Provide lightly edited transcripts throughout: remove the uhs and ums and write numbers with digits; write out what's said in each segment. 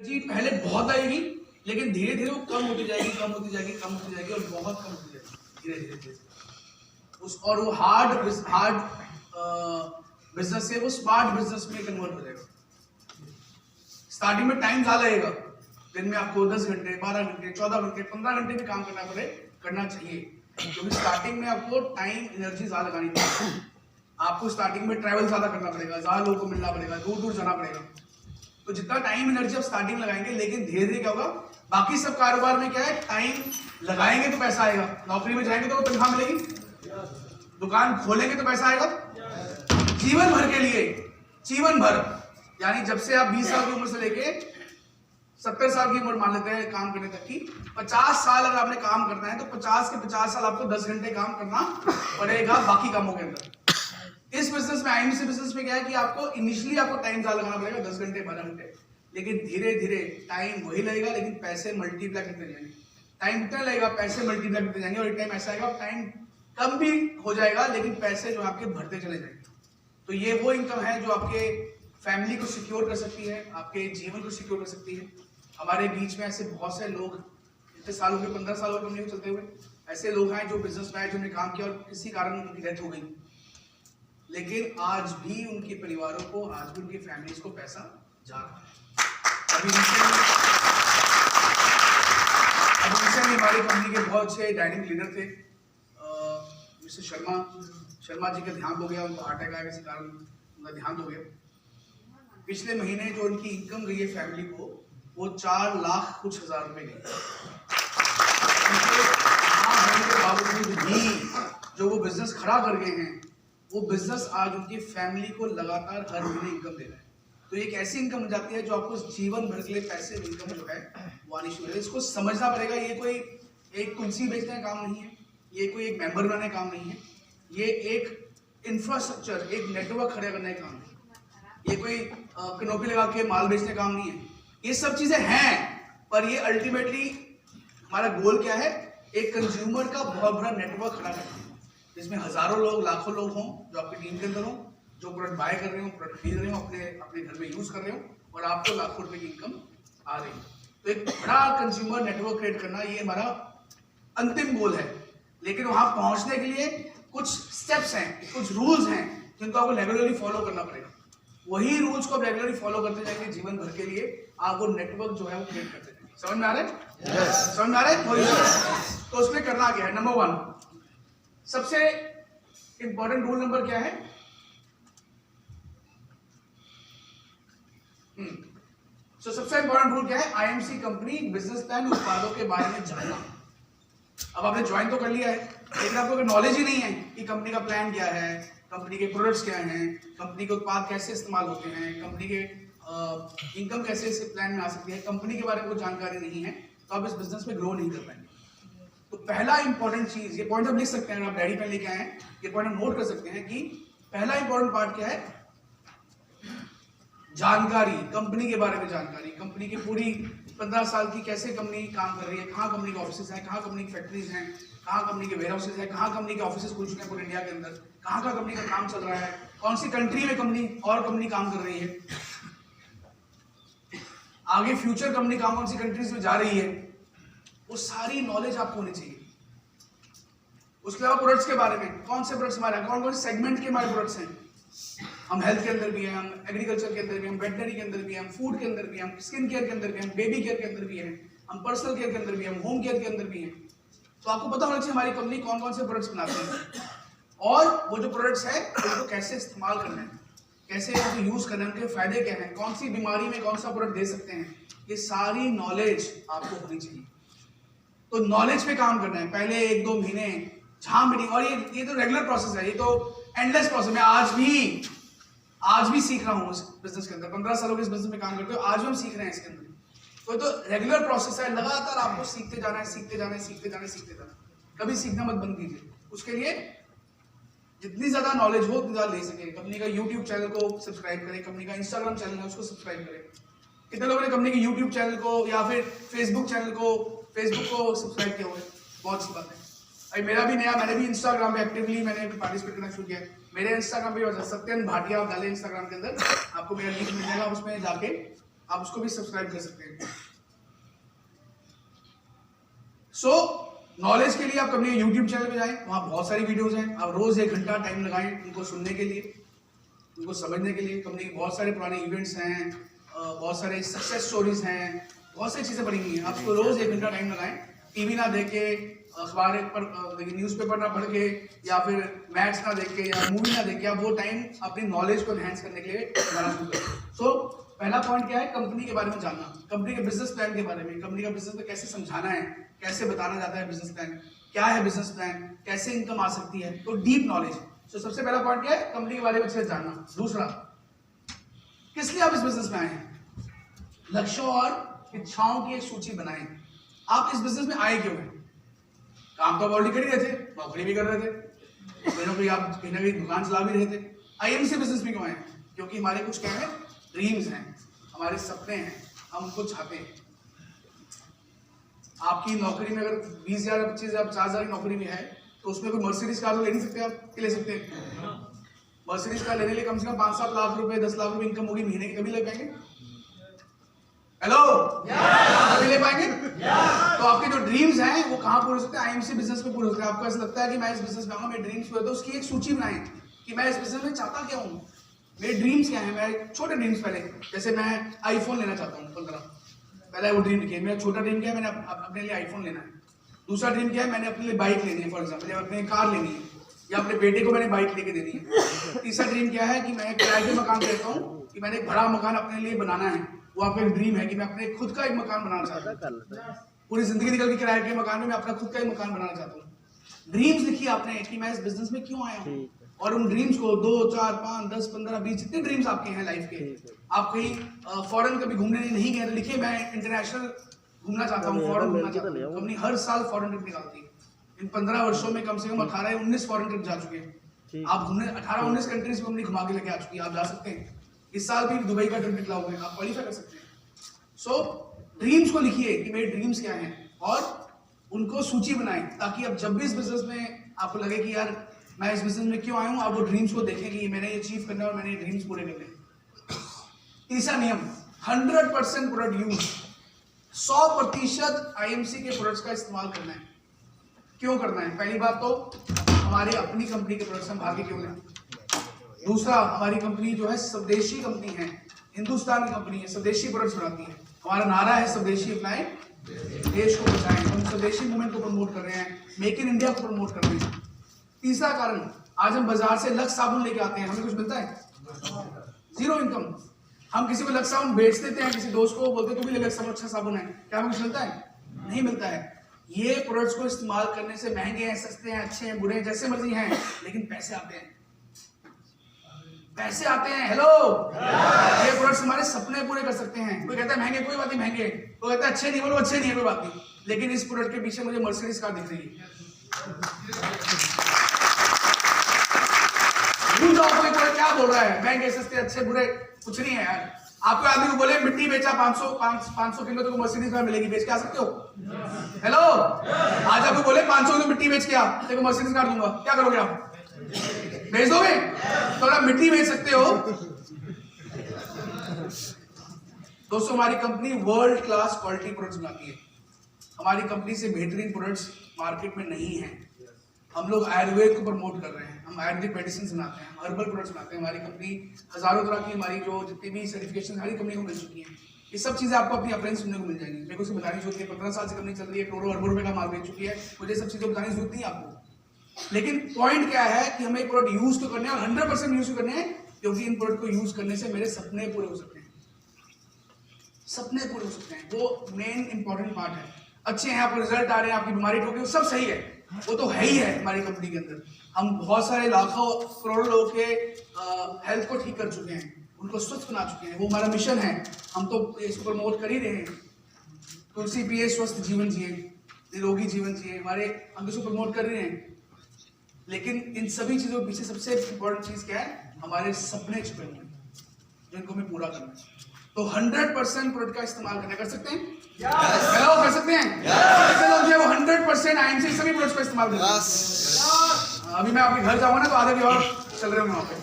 जी पहले बहुत आएगी, लेकिन धीरे धीरे वो कम होती जाएगी, कम होती जाएगी, कम होती जाएगी और बहुत कम होती जाएगी धीरे धीरे धीरे। और वो हार्ड बिजनेस से वो स्मार्ट बिजनेस में कन्वर्ट हो जाएगा। स्टार्टिंग में टाइम ज़्यादा लगेगा, दिन में आपको 10 घंटे, 12 घंटे, 14 घंटे, 15 घंटे भी काम करना चाहिए, क्योंकि स्टार्टिंग में आपको टाइम एनर्जी ज़्यादा लगानी पड़ेगी। आपको स्टार्टिंग में ट्रैवल ज़्यादा करना पड़ेगा, ज़्यादा लोगों को मिलना पड़ेगा, दूर दूर जाना पड़ेगा। तो जितना टाइम एनर्जी आप स्टार्टिंग लगाएंगे, लेकिन धीरे धीरे क्या होगा, बाकी सब कारोबार में क्या है, टाइम लगाएंगे तो पैसा आएगा। नौकरी में जाएंगे तो तनख्वाह मिलेगी, दुकान खोलेंगे तो पैसा आएगा, जीवन भर के लिए, जीवन भर। यानी जब से आप 20 साल की उम्र से लेके 70 साल की उम्र मान लेते हैं काम करने तक की, 50 साल अगर आपने काम करना है तो 50 के 50 साल आपको 10 घंटे काम करना पड़ेगा बाकी कामों के अंदर। इस बिजनेस में, आईएमसी बिजनेस में क्या है कि आपको इनिशियली आपको टाइम ज्यादा लगाना पड़ेगा, 10 घंटे 12 घंटे, लेकिन धीरे धीरे टाइम वही लगेगा, लेकिन पैसे मल्टीप्लाई करते जाएंगे। टाइम कितना लगेगा, पैसे मल्टीप्लाई करते जाएंगे, और एक टाइम ऐसा आएगा टाइम कम भी हो जाएगा, लेकिन पैसे जो आपके बढ़ते चले जाएंगे। तो ये वो इनकम है जो आपके फैमिली को सिक्योर कर सकती है, आपके जीवन को सिक्योर कर सकती है। हमारे बीच में ऐसे बहुत से लोग, इतने साल हो गए, 15 साल हो गए कंपनी को चलते हुए, ऐसे लोग हैं जो बिजनेस में आए, जिन्होंने काम किया और किसी कारण उनकी डेथ हो गई, लेकिन आज भी उनके परिवारों को, आज भी उनकी फैमिलीज को पैसा जा रहा है। अभी रिसेंटली हमारी कंपनी के बहुत अच्छे डायनेमिक लीडर थे, मिस्टर शर्मा जी का देहांत हो गया, उनको हार्ट अटैक आया, किसी कारण उनका देहांत हो गया। पिछले महीने जो उनकी इनकम गई है फैमिली को, वो 4 लाख कुछ हजार रुपए गई। के बावजूद भी जो वो बिजनेस खड़ा कर गए हैं, वो बिजनेस आज उनकी फैमिली को लगातार हर महीने इनकम दे रहा है। तो एक ऐसी इनकम हो जाती है जो आपको जीवन भर के लिए पैसे इनकम जो है वो आनी शुरू है। इसको समझना पड़ेगा, ये कोई एक कुर्सी बेचने का काम नहीं है, ये कोई एक मेंबर बनाने का काम नहीं है, ये एक इंफ्रास्ट्रक्चर, एक नेटवर्क खड़ा करने का काम है, ये कोई कनोपी लगा के माल बेचने का काम नहीं है। ये सब चीजें हैं, पर ये अल्टीमेटली हमारा गोल क्या है, एक कंज्यूमर का बहुत बड़ा नेटवर्क खड़ा करना, जिसमें हजारों लोग, लाखों लोग हों जो आपकी टीम के अंदर हों, जो प्रोडक्ट बाय कर रहे हो, प्रोडक्ट खरीद रहे हो, अपने घर में यूज कर रहे हो, और आपको लाखों रुपए की इनकम आ रही है। तो एक बड़ा कंज्यूमर नेटवर्क क्रिएट करना, ये हमारा अंतिम गोल है। लेकिन वहां पहुंचने के लिए कुछ स्टेप्स हैं, कुछ रूल्स हैं, जिनको आपको रेगुलरली फॉलो करना पड़ेगा। वही रूल्स को आप रेगुलरली फॉलो करते जाएंगे, जीवन भर के लिए आप वो नेटवर्क जो है वो क्रिएट करते जाएंगे। समझ में आ रहा है? समझ में आ रहा है? तो उसमें करना क्या है, नंबर 1 सबसे इंपॉर्टेंट रूल नंबर क्या है, सबसे इंपॉर्टेंट रूल क्या है, आईएमसी कंपनी बिजनेस प्लान, उत्पादों के बारे में जानना। अब आपने ज्वाइन तो कर लिया है, लेकिन आपको अगर नॉलेज ही नहीं है कि कंपनी का प्लान क्या है, कंपनी के प्रोडक्ट्स क्या हैं, कंपनी के उत्पाद कैसे इस्तेमाल होते हैं, कंपनी के इनकम कैसे इस प्लान में आ सकती है, कंपनी के बारे में कोई जानकारी नहीं है, तो आप इस बिजनेस में ग्रो नहीं कर पाएंगे। तो पहला इंपॉर्टेंट चीज, ये पॉइंट आप लिख सकते हैं, आप डायरी पेन लेके आए हैं, ये पॉइंट आप नोट कर सकते हैं कि पहला इंपॉर्टेंट पार्ट क्या है, जानकारी, कंपनी के बारे में जानकारी। कंपनी की पूरी 15 साल की कैसे कंपनी काम कर रही है, कहाँ कंपनी के ऑफिसेज हैं, कहाँ कंपनी की फैक्ट्रीज हैं, कहाँ कंपनी के वेयर हाउसेज हैं, कहाँ कंपनी के ऑफिसेज खुल चुके हैं पूरे इंडिया के अंदर, कहाँ का कंपनी का काम चल रहा है, कौन सी कंट्री में कंपनी काम कर रही है, आगे फ्यूचर कंपनी कौन सी कंट्रीज में जा रही है, वो सारी नॉलेज आपको होनी चाहिए। उसके अलावा प्रोडक्ट्स के बारे में, कौन से प्रोडक्ट्स हमारे, कौन कौन से सेगमेंट के हमारे प्रोडक्ट्स हैं। हम हेल्थ के अंदर भी हैं, हम एग्रीकल्चर के अंदर भी, हम वेटनरी के अंदर भी, हम फूड के अंदर भी, हम स्किन केयर के अंदर भी, हम बेबी केयर के अंदर भी हैं, हम पर्सनल केयर के अंदर भी, हम होम केयर के अंदर भी हैं। तो आपको पता होना चाहिए हमारी कंपनी कौन कौन से प्रोडक्ट्स बनाती है, और वो जो प्रोडक्ट्स है उनको कैसे इस्तेमाल करना है, कैसे उनको यूज करना है, उनके फायदे क्या हैं, कौन सी बीमारी में कौन सा प्रोडक्ट दे सकते हैं, ये सारी नॉलेज आपको होनी चाहिए। तो नॉलेज पे काम करना है पहले 1-2 महीने, जहां मीटिंग, और ये तो रेगुलर प्रोसेस है, ये तो एंडलेस प्रोसेस। मैं आज भी सीख रहा हूँ इस बिजनेस के अंदर, 15 सालों के इस बिजनेस में काम करते हो, आज भी हम सीख रहे हैं इसके अंदर। तो रेगुलर प्रोसेस है, लगातार आपको सीखते जाना है, सीखते जाना है, सीखते जाना है, सीखते जाना। कभी सीखना मत बंद कीजिए। उसके लिए जितनी ज्यादा नॉलेज हो उतनी ज्यादा ले सके। कंपनी का यूट्यूब चैनल को सब्सक्राइब करें, कंपनी का इंस्टाग्राम चैनल है उसको सब्सक्राइब करें। कितने लोगों ने कंपनी के यूट्यूब चैनल को या फिर फेसबुक को सब्सक्राइब किया हुआ है? बहुत सी बात है। अभी मेरा भी नया, मैंने भी इंस्टाग्राम पे एक्टिवली मैंने पार्टिसिपेट करना शुरू किया। मेरे इंस्टाग्राम पे सत्यन भाटिया आप डालें इंस्टाग्राम के अंदर, आपको मेरा लिंक मिल जाएगा, उसमें जाके आप उसको भी सब्सक्राइब कर सकते हैं। सो नॉलेज के लिए आप अपने यूट्यूब चैनल पे जाएं, वहां बहुत सारी वीडियोस हैं, आप रोज 1 घंटा टाइम लगाएं उनको सुनने के लिए, उनको समझने के लिए। कंपनी के बहुत सारे पुराने इवेंट्स हैं, बहुत सारे सक्सेस स्टोरीज हैं, बहुत सारी चीजें पढ़ेंगी। आप उसको रोज 1 घंटा टाइम लगाएं, टीवी ना देख के, अखबार पर न्यूज़पेपर ना पढ़ के, या फिर मैच ना देख के, या मूवी ना देख के, आप वो टाइम अपनी नॉलेज को एनहांस करने के लिए लगाना शुरू करें। सो पहला पॉइंट क्या है, कंपनी के बारे में जानना, कंपनी के बिजनेस प्लान के बारे में, कंपनी का बिजनेस में कैसे समझाना है, कैसे बताना जाता है बिजनेस प्लान, क्या है बिजनेस प्लान, कैसे इनकम आ सकती है, तो डीप नॉलेज। तो सबसे पहला पॉइंट क्या है, कंपनी के बारे में अच्छे से जानना। दूसरा, किस लिए आप इस बिजनेस में आए हैं, लक्ष्यों और इच्छाओं की एक सूची बनाएं। आप इस बिजनेस में आए क्यों हैं? काम तो आप ऑलरेडी कर ही रहे थे, नौकरी भी कर रहे थे, कहीं ना कहीं दुकान चला भी रहे थे। आईएमसी बिजनेस में क्यों आए? क्योंकि हमारे कुछ क्या है, ड्रीम्स हैं, हमारे सपने हैं, हम उनको चाहते हैं। आपकी नौकरी में अगर 20,000 25,000 50,000 की नौकरी में है, तो उसमें कोई मर्सिडीज कार तो ले नहीं सकते, आप ले सकते हैं। मर्सिडीज कार लेने के लिए कम से कम 5-7 लाख रुपए 10 लाख रुपए इनकम होगी महीने की, कभी ले पाएंगे? हेलो, कभी ले पाएंगे? तो आपके जो ड्रीम्स हैं वो कहाँ पूरे हो सकते हैं? आईएमसी बिजनेस में पूरे होते हैं। आपको ऐसा लगता है कि मैं इस बिजनेस में आऊंगा, मेरे ड्रीम्स पूरे, तो उसकी एक सूची बनाएं कि मैं इस बिजनेस में चाहता क्या हूँ, मेरे ड्रीम्स क्या हैं। मैं छोटे ड्रीम्स, पहले जैसे मैं आईफोन लेना चाहता हूँ 15, पहले वो ड्रीम लिखिए। मेरा छोटा ड्रीम क्या है, मैंने अपने लिए आईफोन लेना है। दूसरा ड्रीम क्या है, मैंने अपने लिए बाइक लेनी है, फॉर एग्जाम्पल, या अपने कार लेनी है, या अपने बेटे को मैंने बाइक लेके देनी है। तीसरा ड्रीम क्या है कि मैं किराए के मकान रहता हूँ, कि मैंने एक बड़ा मकान अपने लिए बनाना है। वो आपका एक ड्रीम है कि मैं अपने खुद का एक मकान बनाना चाहता हूँ, पूरी जिंदगी निकल के किराए के मकान में मैं अपना खुद का एक मकान बनाना चाहता हूँ। ड्रीम्स लिखिए आपने कि मैं इस बिजनेस में क्यों आया हूँ, और उन ड्रीम्स को 2, 4, 5, 10, 15, 20 जितने ड्रीम्स आपके हैं लाइफ के, आप कहीं फॉरेन कभी घूमने नहीं गए तो लिखिए मैं इंटरनेशनल घूमना चाहता हूँ, फॉरेन घूमना चाहता हूँ। कंपनी हर साल फॉरेन ट्रिप निकालती है। इन 15 वर्षों में कम से कम 18-19 फॉरेन ट्रिप जा चुके हैं। आप घूमने 18-19 कंट्रीज में कंपनी घुमा के लेके आ चुकी है, आप जा सकते हैं। इस साल भी दुबई का ट्रिप निकला हुआ है, आप क्वालिफाई कर सकते हैं। सो ड्रीम्स को लिखिए कि मेरे ड्रीम्स क्या हैं, और उनको सूची बनाएं, ताकि अब जब भी इस बिजनेस में आपको लगे कि यार मैं इस बिजनेस में क्यों आया हूं, आप वो ड्रीम्स को देखें कि मैंने ये अचीव करना है और मैंने ये ड्रीम्स पूरे करने हैं। तीसरा नियम, 100% प्रोडक्ट यूज, 100% आईएमसी के प्रोडक्ट्स का इस्तेमाल करना है। क्यों करना है? पहली बात तो हमारे अपनी कंपनी के प्रोडक्ट्स हम भागे क्यों लें। दूसरा, हमारी कंपनी जो है स्वदेशी कंपनी है, हिंदुस्तान की कंपनी है, स्वदेशी प्रोडक्ट्स बनाती है। हमारा नारा है स्वदेशी अपनाएं, देश को बचाएं। हम स्वदेशी मूवमेंट को प्रमोट कर रहे हैं, मेक इन इंडिया को प्रमोट कर रहे हैं। तीसरा कारण, आज हम बाजार से लक्स साबुन लेके आते हैं, हमें कुछ मिलता है? Zero income. हम किसी को लक्स साबुन बेच देते हैं, किसी दोस्त को बोलते हैं तू भी ले लक्स साबुन, अच्छा साबुन है, क्या हमें कुछ मिलता है? नहीं मिलता है। ये प्रोडक्ट्स को इस्तेमाल करने से महंगे हैं, सस्ते हैं, अच्छे हैं, बुरे हैं, जैसे मर्जी हैं, लेकिन पैसे आते हैं, पैसे आते हैं। हेलो, ये प्रोडक्ट्स हमारे सपने पूरे कर सकते हैं। कोई कहता है महंगे, कोई बात नहीं महंगे, कोई कहता है अच्छे नहीं, बोलो अच्छे नहीं है, कोई बात नहीं, लेकिन इस प्रोडक्ट के पीछे मुझे मर्सिडीज कार दिख रही है। क्या बोल रहा है, महंगे सस्ते अच्छे बुरे कुछ नहीं है यार। आपको आदमी को बोले मिट्टी बेचा 500 किलो तो मर्सिडीज कार मिलेगी, बेच के आ सकते हो? हेलो, आज आपको बोले 500 किलो मिट्टी बेच के आ, देखो मर्सिडीज कार दूंगा, क्या करोगे आप? बेच दोगे? तो आप मिट्टी बेच सकते हो। दोस्तों, हमारी company world class quality products बनाती है। हमारी कंपनी से बेहतरीन प्रोडक्ट्स मार्केट में नहीं है। हम लोग आयुर्वेद को प्रमोट कर रहे हैं, हम आयुर्वेदिक मेडिसिन बनाते हैं, हर्बल प्रोडक्ट्स बनाते हैं। हमारी कंपनी हजारों तरह की, हमारी जो जितनी भी सर्टिफिकेशन हमारी कंपनी को मिल चुकी है। ये सब चीजें आपको अपनी अपने सुनने को मिल जाएंगी, मेरे को उसको बतानी जरूरत है। 15 साल से कंपनी चल रही है, करोड़ों अरबों रुपए का माल बेच चुकी है, मुझे सब चीजें बताने की जरूरत नहीं है आपको। लेकिन पॉइंट क्या है कि हमें प्रोडक्ट यूज तो करने हैं, और 100% यूज करने हैं, क्योंकि इन प्रोडक्ट को यूज करने से मेरे सपने पूरे हो सकते हैं, सपने पूरे हो सकते हैं। वो मेन इंपॉर्टेंट पार्ट है। अच्छे हैं, आपको रिजल्ट आ रहे हैं, आपकी बीमारी ठोकी, वो सब सही है, वो तो है ही है। हमारी कंपनी के अंदर हम बहुत सारे लाखों करोड़ों लोगों के हेल्थ को ठीक कर चुके हैं, उनको स्वस्थ बना चुके हैं। वो हमारा मिशन है, हम तो इसको प्रमोट कर ही रहे हैं। तुलसी पिए, स्वस्थ जीवन जिए, निरोगी जीवन जिए, हम इसको प्रमोट कर रहे हैं। लेकिन इन सभी चीजों के पीछे सबसे इंपॉर्टेंट चीज क्या है? हमारे सपने छुपे हुए हैं, जिनको हमें पूरा करना है। तो 100% प्रोडक्ट का इस्तेमाल कर सकते हैं? हेलो, कर सकते हैं? वो 100% आईएमसी सभी प्रोडक्ट्स का इस्तेमाल करते हैं। अभी मैं आपके घर जाऊंगा ना, तो आधे भी और चल रहे होंगे वहां पे।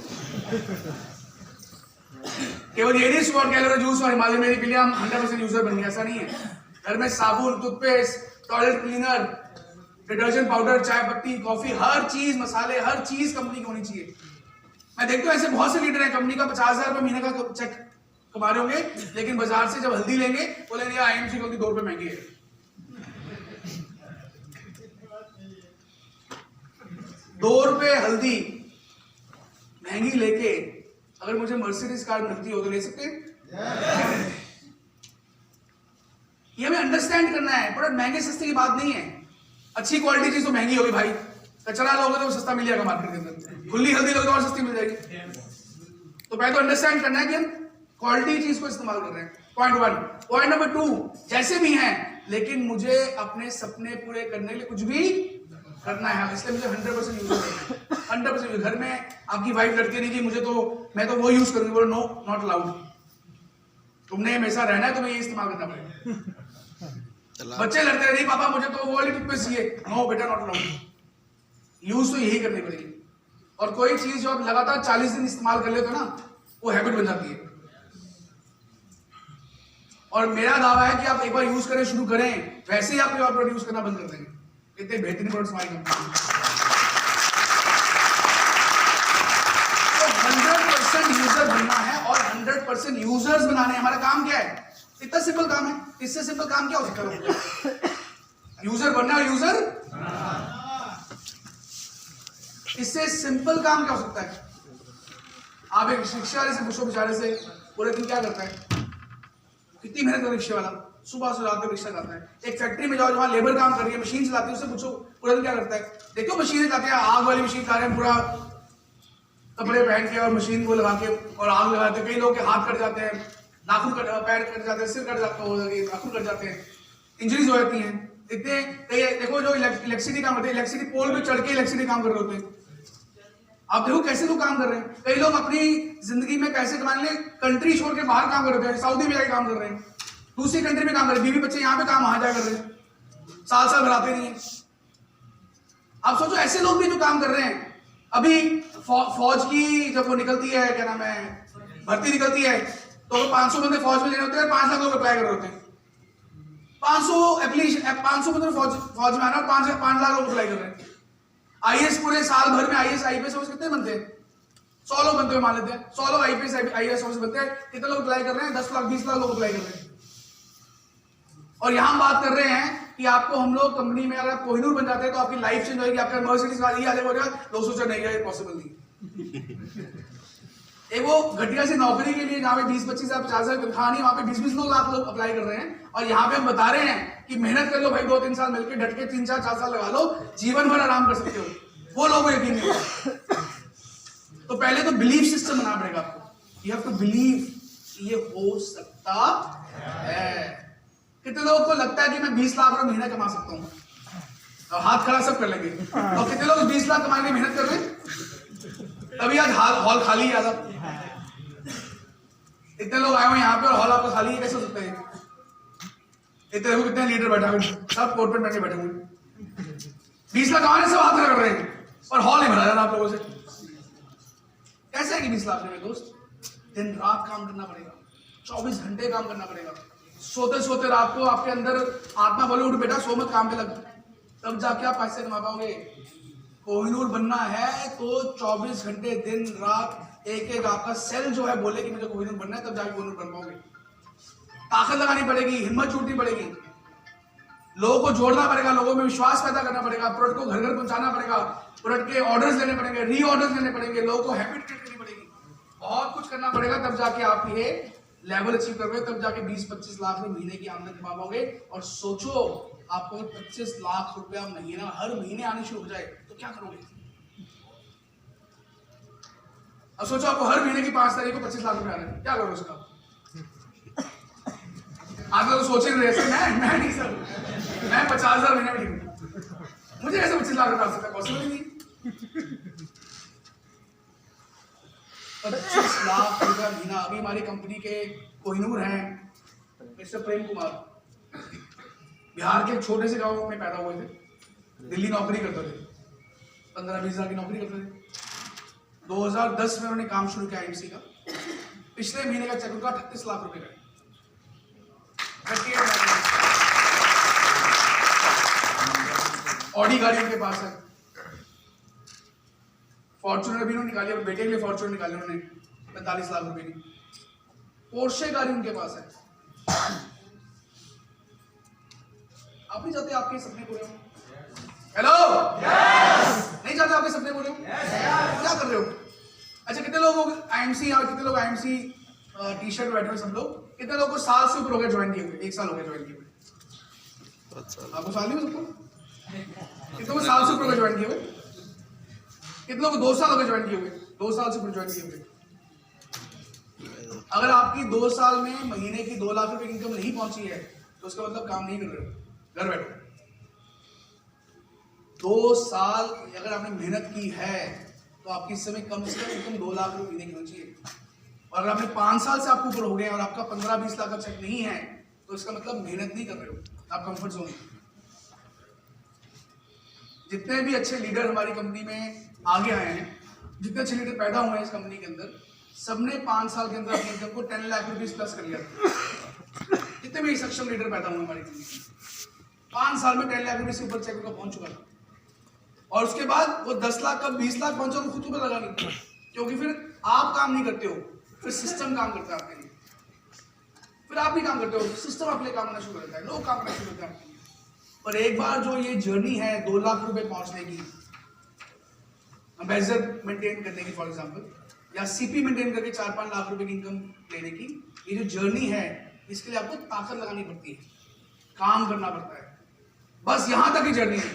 केवल ये नहीं स्क्वाड कैलोरी जूस और हिमालय मेरी के लिए हम 100% यूजर बन गए, ऐसा नहीं है। घर में साबुन, toothpaste, toilet cleaner, detergent powder, चाय पत्ती, कॉफी, हर चीज, मसाले, हर चीज कंपनी की होनी चाहिए। मैं देखता हूँ ऐसे बहुत से लीडर हैं, कंपनी का 50,000 रुपए महीने का चेक कमा रहे होंगे, लेकिन बाजार से जब हल्दी लेंगे बोलेंगे आईएमसी की 2 रुपए महंगी है। 2 रुपए हल्दी महंगी लेके अगर मुझे मर्सिडीज कार मिलती हो तो ले सकते हैं। ये हमें अंडरस्टैंड करना है। प्रोडक्ट महंगे सस्ते की बात नहीं है, अच्छी क्वालिटी चीज तो महंगी होगी भाई। कचरा लोगे तो सस्ता मिल जाएगा मार्केट के अंदर, खुली हल्दी लोगे तो और सस्ती मिल जाएगी। तो पहले तो अंडरस्टैंड करना है कि हम क्वालिटी चीज को इस्तेमाल कर रहे हैं, पॉइंट 1। पॉइंट नंबर 2, जैसे भी हैं लेकिन मुझे अपने सपने पूरे करने के लिए कुछ भी करना है, इसलिए मुझे 100% यूज करना है। 100% घर में आपकी वाइफ लड़के नहीं कि मुझे तो मैं तो वो यूज करूंगी, बोलो नो, नॉट अलाउड। तुमने हमेशा रहना है, तुम्हें ये इस्तेमाल करना पड़ेगा। बच्चे लड़ते रहे, नहीं पापा मुझे तो वो वाली टूथपेस्ट चाहिए, नो बेटा नॉट अलाउड। यूज तो यही करनी पड़ेगी। और कोई चीज जो आप लगातार 40 दिन इस्तेमाल कर लेते हो ना, वो हैबिट बन जाती है। और मेरा दावा है कि आप एक बार यूज करें, शुरू करें, वैसे ही आप प्रोडक्ट यूज करना बंद कर देंगे। इतने बेहतरीन प्रोडक्ट्स हमारी कंपनी। तो 100% यूजर बनना है और 100% यूजर्स बनाने हैं। हमारा काम क्या है? इतना सिंपल काम है। इससे सिंपल काम क्या हो सकता है? यूजर बनना और यूजर, इससे सिंपल काम क्या हो सकता है? आप एक रिक्शा वाले से पूछो, बेचारे से पूरे दिन क्या करता है, कितनी मेहनत कर रिक्शे वाला, सुबह से रात तक रिक्शा चलाता है। एक फैक्ट्री में जाओ जहां लेबर काम कर रही है, मशीन चलाती है, उससे पूछो पूरा दिन क्या करता है। देखो मशीनें चलाते हैं, आग वाली मशीन चला रहे हैं, पूरा कपड़े पहन के और मशीन को लगा के और आग लगाते हैं। कई लोग के हाथ कट जाते हैं, नाखून कट, पैर कट जाते हैं, सिर कट जाता है, नाखून कट जाते हैं, इंजरीज हो जाती हैं। इतने कई देखो जो इलेक्ट्रिसिटी काम करते हैं, इलेक्ट्रिसिटी पोल पे चढ़ के इलेक्ट्रिसिटी काम कर रहे होते हैं। आप देखो कैसे लोग काम कर रहे हैं। कई लोग अपनी जिंदगी में पैसे कमाने के लिए कंट्री छोड़ के बाहर काम कर रहे हैं, सऊदी में जाके काम कर रहे हैं, दूसरी कंट्री में काम कर रहे हैं, बीवी बच्चे यहाँ पे काम वहां जाकर कर रहे हैं, साल साल भराते नहीं है। आप सोचो ऐसे लोग भी जो काम कर रहे हैं। अभी फौज की जब वो निकलती है, क्या नाम है, भर्ती निकलती है, तो 500 बंदे फौज में लेने होते हैं, 5 लाख लोग अप्लाई कर रहे होते हैं। 500 एप्लीकेशन, 500 बंदे फौज में आना और 5 लाख लोग अप्लाई कर रहे हैं। आईएएस पूरे साल भर में आईएएस आईपीएस ऑफिसर कितने बनते हैं? 100 लोग बनते हैं, मान लेते हैं 100 लोग आईपीएस आईएएस ऑफिसर बनते हैं। कितने लोग अप्लाई कर रहे हैं? 10 लाख 20 लाख लोग अप्लाई कर रहे हैं। और यहां बात कर रहे हैं कि आपको हम लोग कंपनी में अगर आप कोहिनूर बन जाते हैं तो आपकी लाइफ चेंज होगी, आपका मर्सिडीज गाड़ी आ जाएगा। लोग सोचा नहीं है, पॉसिबल नहीं। एक वो घटिया सी नौकरी के लिए जहां पे 20-25 हजार 50 हजार तनख्वाह नहीं, वहां पे 20-20 लोग अप्लाई कर रहे हैं। और यहाँ पे हम बता रहे हैं कि मेहनत कर लो भाई, 2-3 साल मिलकर डट के 3-4 साल लगा लो, जीवन भर आराम कर सकते हो। वो लोगों को यकीन नहीं होगा। तो पहले तो बिलीफ सिस्टम बनाना पड़ेगा आपको। यू हैव टू बिलीव ये हो सकता है। कितने लोगों को लगता है कि मैं 20 लाख रुपए महीना कमा सकता हूँ? तो हाथ खड़ा सब कर लेंगे। और कितने लोग 20 लाख कमाने की मेहनत कर रहे हैं? तभी आज हॉल खाली है। इतने लोग आए हुए यहाँ पे और हॉल आपका खाली है, कैसे हो सकता है? इतने लोग, कितने लीडर बैठा हुए, सब कोर्ट में बैठे हुए, 20 लाख कमाने सब हाथ खड़ा कर रहे हैं और हॉल नहीं भरा जा रहा आप लोगों से। कैसे है कि 20 लाख में दोस्त? दिन रात काम करना पड़ेगा, 24 घंटे काम करना पड़ेगा। सोते सोते रात को आपके अंदर आत्मा बोले उठ बेटा सो मत, काम पे लग, तब जाके आप पैसे कमा पाओगे। कोहिनूर बनना है तो 24 घंटे दिन रात एक आपका सेल जो है बोले कि मुझे कोहिनूर बनना है, तब जाके कोहिनूर बन पाओगे। ताकत लगानी पड़ेगी, हिम्मत जुटनी पड़ेगी, लोगों को जोड़ना पड़ेगा, लोगों में विश्वास पैदा करना पड़ेगा, प्रोडक्ट को घर घर पहुंचाना पड़ेगा, प्रोडक्ट के ऑर्डर्स लेने पड़ेंगे, री ऑर्डर्स लेने पड़ेंगे, लोगों को हैबिट क्रिएट करनी पड़ेगी, बहुत कुछ करना पड़ेगा। तब जाके आप ये लेवल अचीव करोगे, तब जाके 20-25 लाख में महीने की आमदनी कमा पाओगे। और सोचो आपको 25 लाख रुपया महीना हर महीने आने शुरू हो जाए तो क्या करोगे? अब सोचो आपको हर महीने की 5 तारीख को 25 लाख रुपया आ रहे हैं, क्या करोगे उसका? आप लोग सोचे रहे मैं नहीं सर, मैं 50,000 महीने में ठीक हूं, मुझे कैसे 25 लाख रुपया आ सकता है? पॉसिबल नहीं। 25 लाख रुपया महीना। अभी हमारी कंपनी के कोहिनूर हैं मिस्टर प्रेम कुमार, बिहार के एक छोटे से गांव में पैदा हुए थे, दिल्ली नौकरी करते थे, 15-20 हजार की नौकरी करते थे। 2010 में उन्होंने काम शुरू किया आईएमसी का। पिछले महीने का चेक उनका 38 लाख रुपए का है, 38 लाख। ऑडी गाड़ी उनके पास है, फॉर्च्यूनर भी उन्होंने निकाली, अपने बेटे के लिए फॉर्च्यूनर निकाली उन्होंने 45 लाख रुपए की। पोर्शे गाड़ी उनके पास है। आप नहीं चाहते आपके सपने पूरे हो? हेलो, नहीं चाहते आपके सपने पूरे हो? क्या कर रहे हो? अच्छा, कितने लोग आईएमसी, और कितने लोग आईएमसी टी शर्ट बैठे हुए सब लोग, कितने लोगों को साल से ऊपर हो गया ज्वाइन किए हुए? 1 साल हो गया ज्वाइन किए हुए? आपको साल नहीं हो सकता? कितने को साल से ऊपर हो गया ज्वाइन किए हुए? कितने लोग 2 साल हो गए ज्वाइन किए हुए? 2 साल से ऊपर ज्वाइन किए हुए? अगर आपकी 2 साल में महीने की 2 लाख रुपए की इनकम नहीं पहुंची है तो उसका मतलब काम नहीं कर रहे हो, घर बैठो। 2 साल अगर आपने मेहनत की है तो आपकी इस समय कम से कम इनकम 2 लाख रुपए महीने की होनी चाहिए। और अगर आपने 5 साल से आपको ऊपर हो गए और आपका 15-20 लाख का चेक नहीं है तो इसका मतलब मेहनत नहीं कर रहे हो, आप कंफर्ट जोन में। जितने भी अच्छे लीडर हमारी कंपनी में आगे आए हैं, जितने अच्छे लीडर पैदा हुए हैं इस कंपनी के अंदर, सबने 5 साल के अंदर अपनी इनकम को 10 लाख रुपीस प्लस कर लिया। जितने भी सक्षम लीडर पैदा हुए हमारी कंपनी में 5 साल में 10 लाख रुपए से ऊपर चेक का पहुंच चुका है। और उसके बाद वो 10 लाख का 20 लाख पहुंचा और खुद ऊपर लगा नहीं, क्योंकि फिर आप काम नहीं करते हो, फिर सिस्टम काम करता है आपके लिए। फिर आप भी काम करते हो, सिस्टम आपके लिए काम करना शुरू करता है, लोग काम करना शुरू करते हैं। पर एक बार जो ये जर्नी है 2 लाख रुपए पहुंचने की, एम्बेसडर मेंटेन करने की फॉर एग्जांपल, या सीपी मेंटेन करके 4-5 लाख रुपए की इनकम लेने की, ये जो जर्नी है इसके लिए आपको ताकत लगानी पड़ती है, काम करना पड़ता है। बस यहां तक की जर्नी है,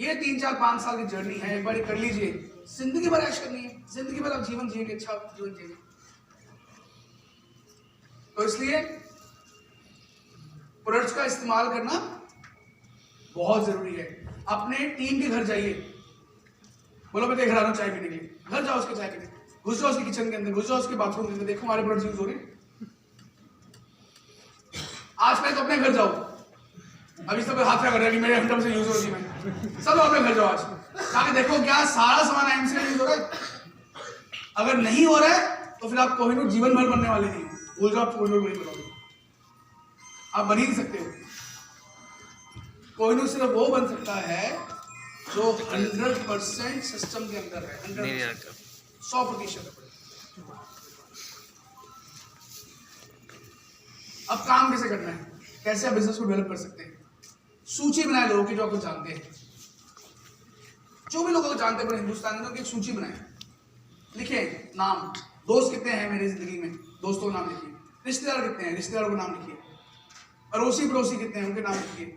ये 3-4-5 साल की जर्नी है। एक बार ये कर लीजिए, जिंदगी भर ऐश करनी है, जिंदगी भर आप जीवन जिएंगे, अच्छा जीवन जिएंगे। तो इसलिए प्रोडक्ट्स का इस्तेमाल करना बहुत जरूरी है। अपने टीम के घर जाइए, बोलो मैं देख रहा हूं चाय पीने के लिए, घर जाओ उसके चाय पीने, घुस जाओ उसके किचन के अंदर, घुस जाओ उसके बाथरूम के अंदर, देखो हमारे प्रोडक्ट्स यूज हो रहे हैं। आज पहले तो अपने घर जाओ, अभी सब हाथ क्या कर रहे हैं कि मेरे हंडम से यूज हो रही है, सब अपने घर जाओ आज, ताकि देखो क्या सारा सामान आईएमसी में यूज हो रहा है। अगर नहीं हो रहा है तो फिर आप कोहिनूर जीवन भर बनने वाले नहीं, भूल जाओ कोहिनूर नहीं बनोगे, आप बन ही नहीं सकते हो। कोहिनूर सिर्फ वो बन सकता है जो 100% सिस्टम के अंदर है, 100%। अब काम कैसे करना है, कैसे आप बिजनेस को डेवलप कर सकते हैं? सूची बनाए लोगों की जो आपको जानते हैं, जो भी लोगों को जानते हैं पूरे हिंदुस्तान में, उनकी एक सूची बनाए, लिखिए नाम, दोस्त कितने हैं मेरी जिंदगी में, दोस्तों का नाम लिखिए, रिश्तेदार कितने हैं, रिश्तेदारों का नाम लिखिए, अड़ोसी पड़ोसी कितने हैं उनके नाम लिखिए,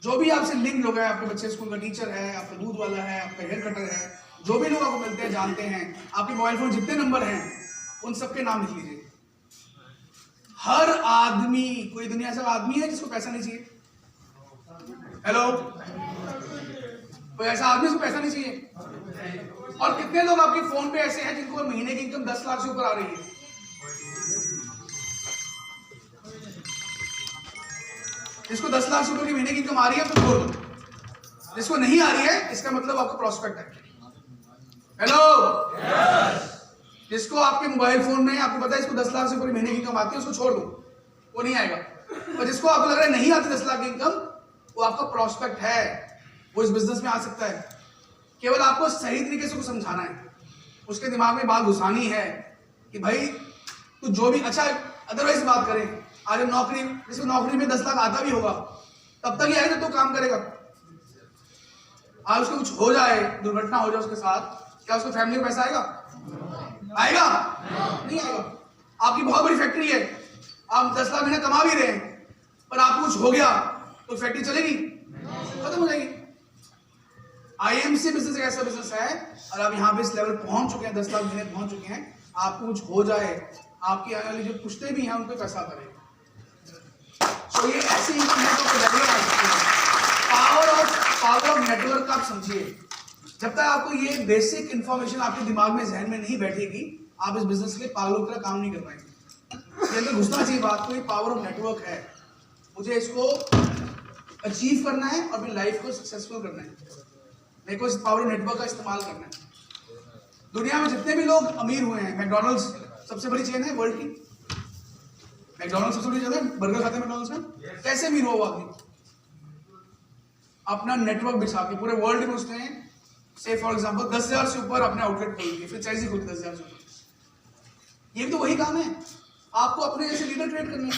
जो भी आपसे लिंक लोग हैं, आपके बच्चे स्कूल का टीचर है, आपका दूध वाला है, आपका हेयर कटर है, जो भी लोग आपको मिलते हैं जानते हैं, आपके मोबाइल फोन जितने नंबर हैं उन सबके नाम लिख लीजिए। हर आदमी, कोई दुनिया से आदमी है जिसको पैसा नहीं चाहिए? हेलो, कोई ऐसा आदमी जिसको पैसा नहीं चाहिए? और कितने लोग आपके फोन पे ऐसे हैं जिनको महीने की इनकम 10 लाख से ऊपर आ रही है? जिसको 10 लाख से ऊपर की महीने की इनकम आ रही है तो बोलो, जिसको नहीं आ रही है इसका मतलब आपका प्रोस्पेक्ट है। हेलो, जिसको आपके मोबाइल फोन में आपको पता है इसको 10 लाख से ऊपर महीने की इनकम आती है, उसको छोड़ दो, वो नहीं आएगा। और जिसको आपको लग रहा है नहीं आती 10 लाख की इनकम, वो आपका प्रोस्पेक्ट है, वो इस बिजनेस में आ सकता है। केवल आपको सही तरीके से उसको समझाना है, उसके दिमाग में बात घुसानी है कि भाई तू जो भी, अच्छा अदरवाइज बात करें, आज नौकरी, जिसको नौकरी में 10 लाख आता भी होगा तब तक ही आएगा तो काम करेगा। आज उसको कुछ हो जाए, दुर्घटना हो जाए उसके साथ, क्या उसको फैमिली को पैसा आएगा? आएगा? नहीं आएगा। आपकी बहुत बड़ी फैक्ट्री है, आप 10 लाख महीना कमा भी रहे हैं, पर आपको कुछ हो गया तो फैक्ट्री चलेगी? खत्म हो जाएगी। आईएमसी बिजनेस एक ऐसा बिजनेस है, और आप यहाँ पे इस लेवल पहुंच चुके हैं, 10 लाख महीने पहुंच चुके हैं, आपको कुछ हो जाए, आपकी आने वाली जो पुश्ते भी हैं उनको पैसा आता रहेगा। तो ये ऐसी पावर ऑफ नेटवर्क आप समझिए। जब तक आपको ये बेसिक इंफॉर्मेशन आपके दिमाग में, जहन में नहीं बैठेगी, आप इस बिजनेस के लिए पागलों की तरह काम नहीं कर पाएंगे। ये अंदर घुसना चाहिए बात को, ये पावर ऑफ नेटवर्क है, मुझे इसको अचीव करना है और अपनी लाइफ को सक्सेसफुल करना है, मेरे को इस पावर ऑफ नेटवर्क का इस्तेमाल करना है। दुनिया में जितने भी लोग अमीर हुए हैं, मैकडॉनल्ड्स सबसे बड़ी चेन है वर्ल्ड की। मैकडॉनल्ड्स सबसे बड़ी चेन है, बर्गर खाते हैं मैकडॉनल्ड्स में। कैसे अमीर हुआ वो आदमी? अपना नेटवर्क बिछा के पूरे वर्ल्ड में उसने से फॉर एग्जांपल 10,000 से ऊपर अपने आउटलेट खोल दिए, फ्रेंचाइजी खोली 10,000 से ऊपर। ये तो वही काम है, आपको अपने जैसे लीडर क्रिएट करने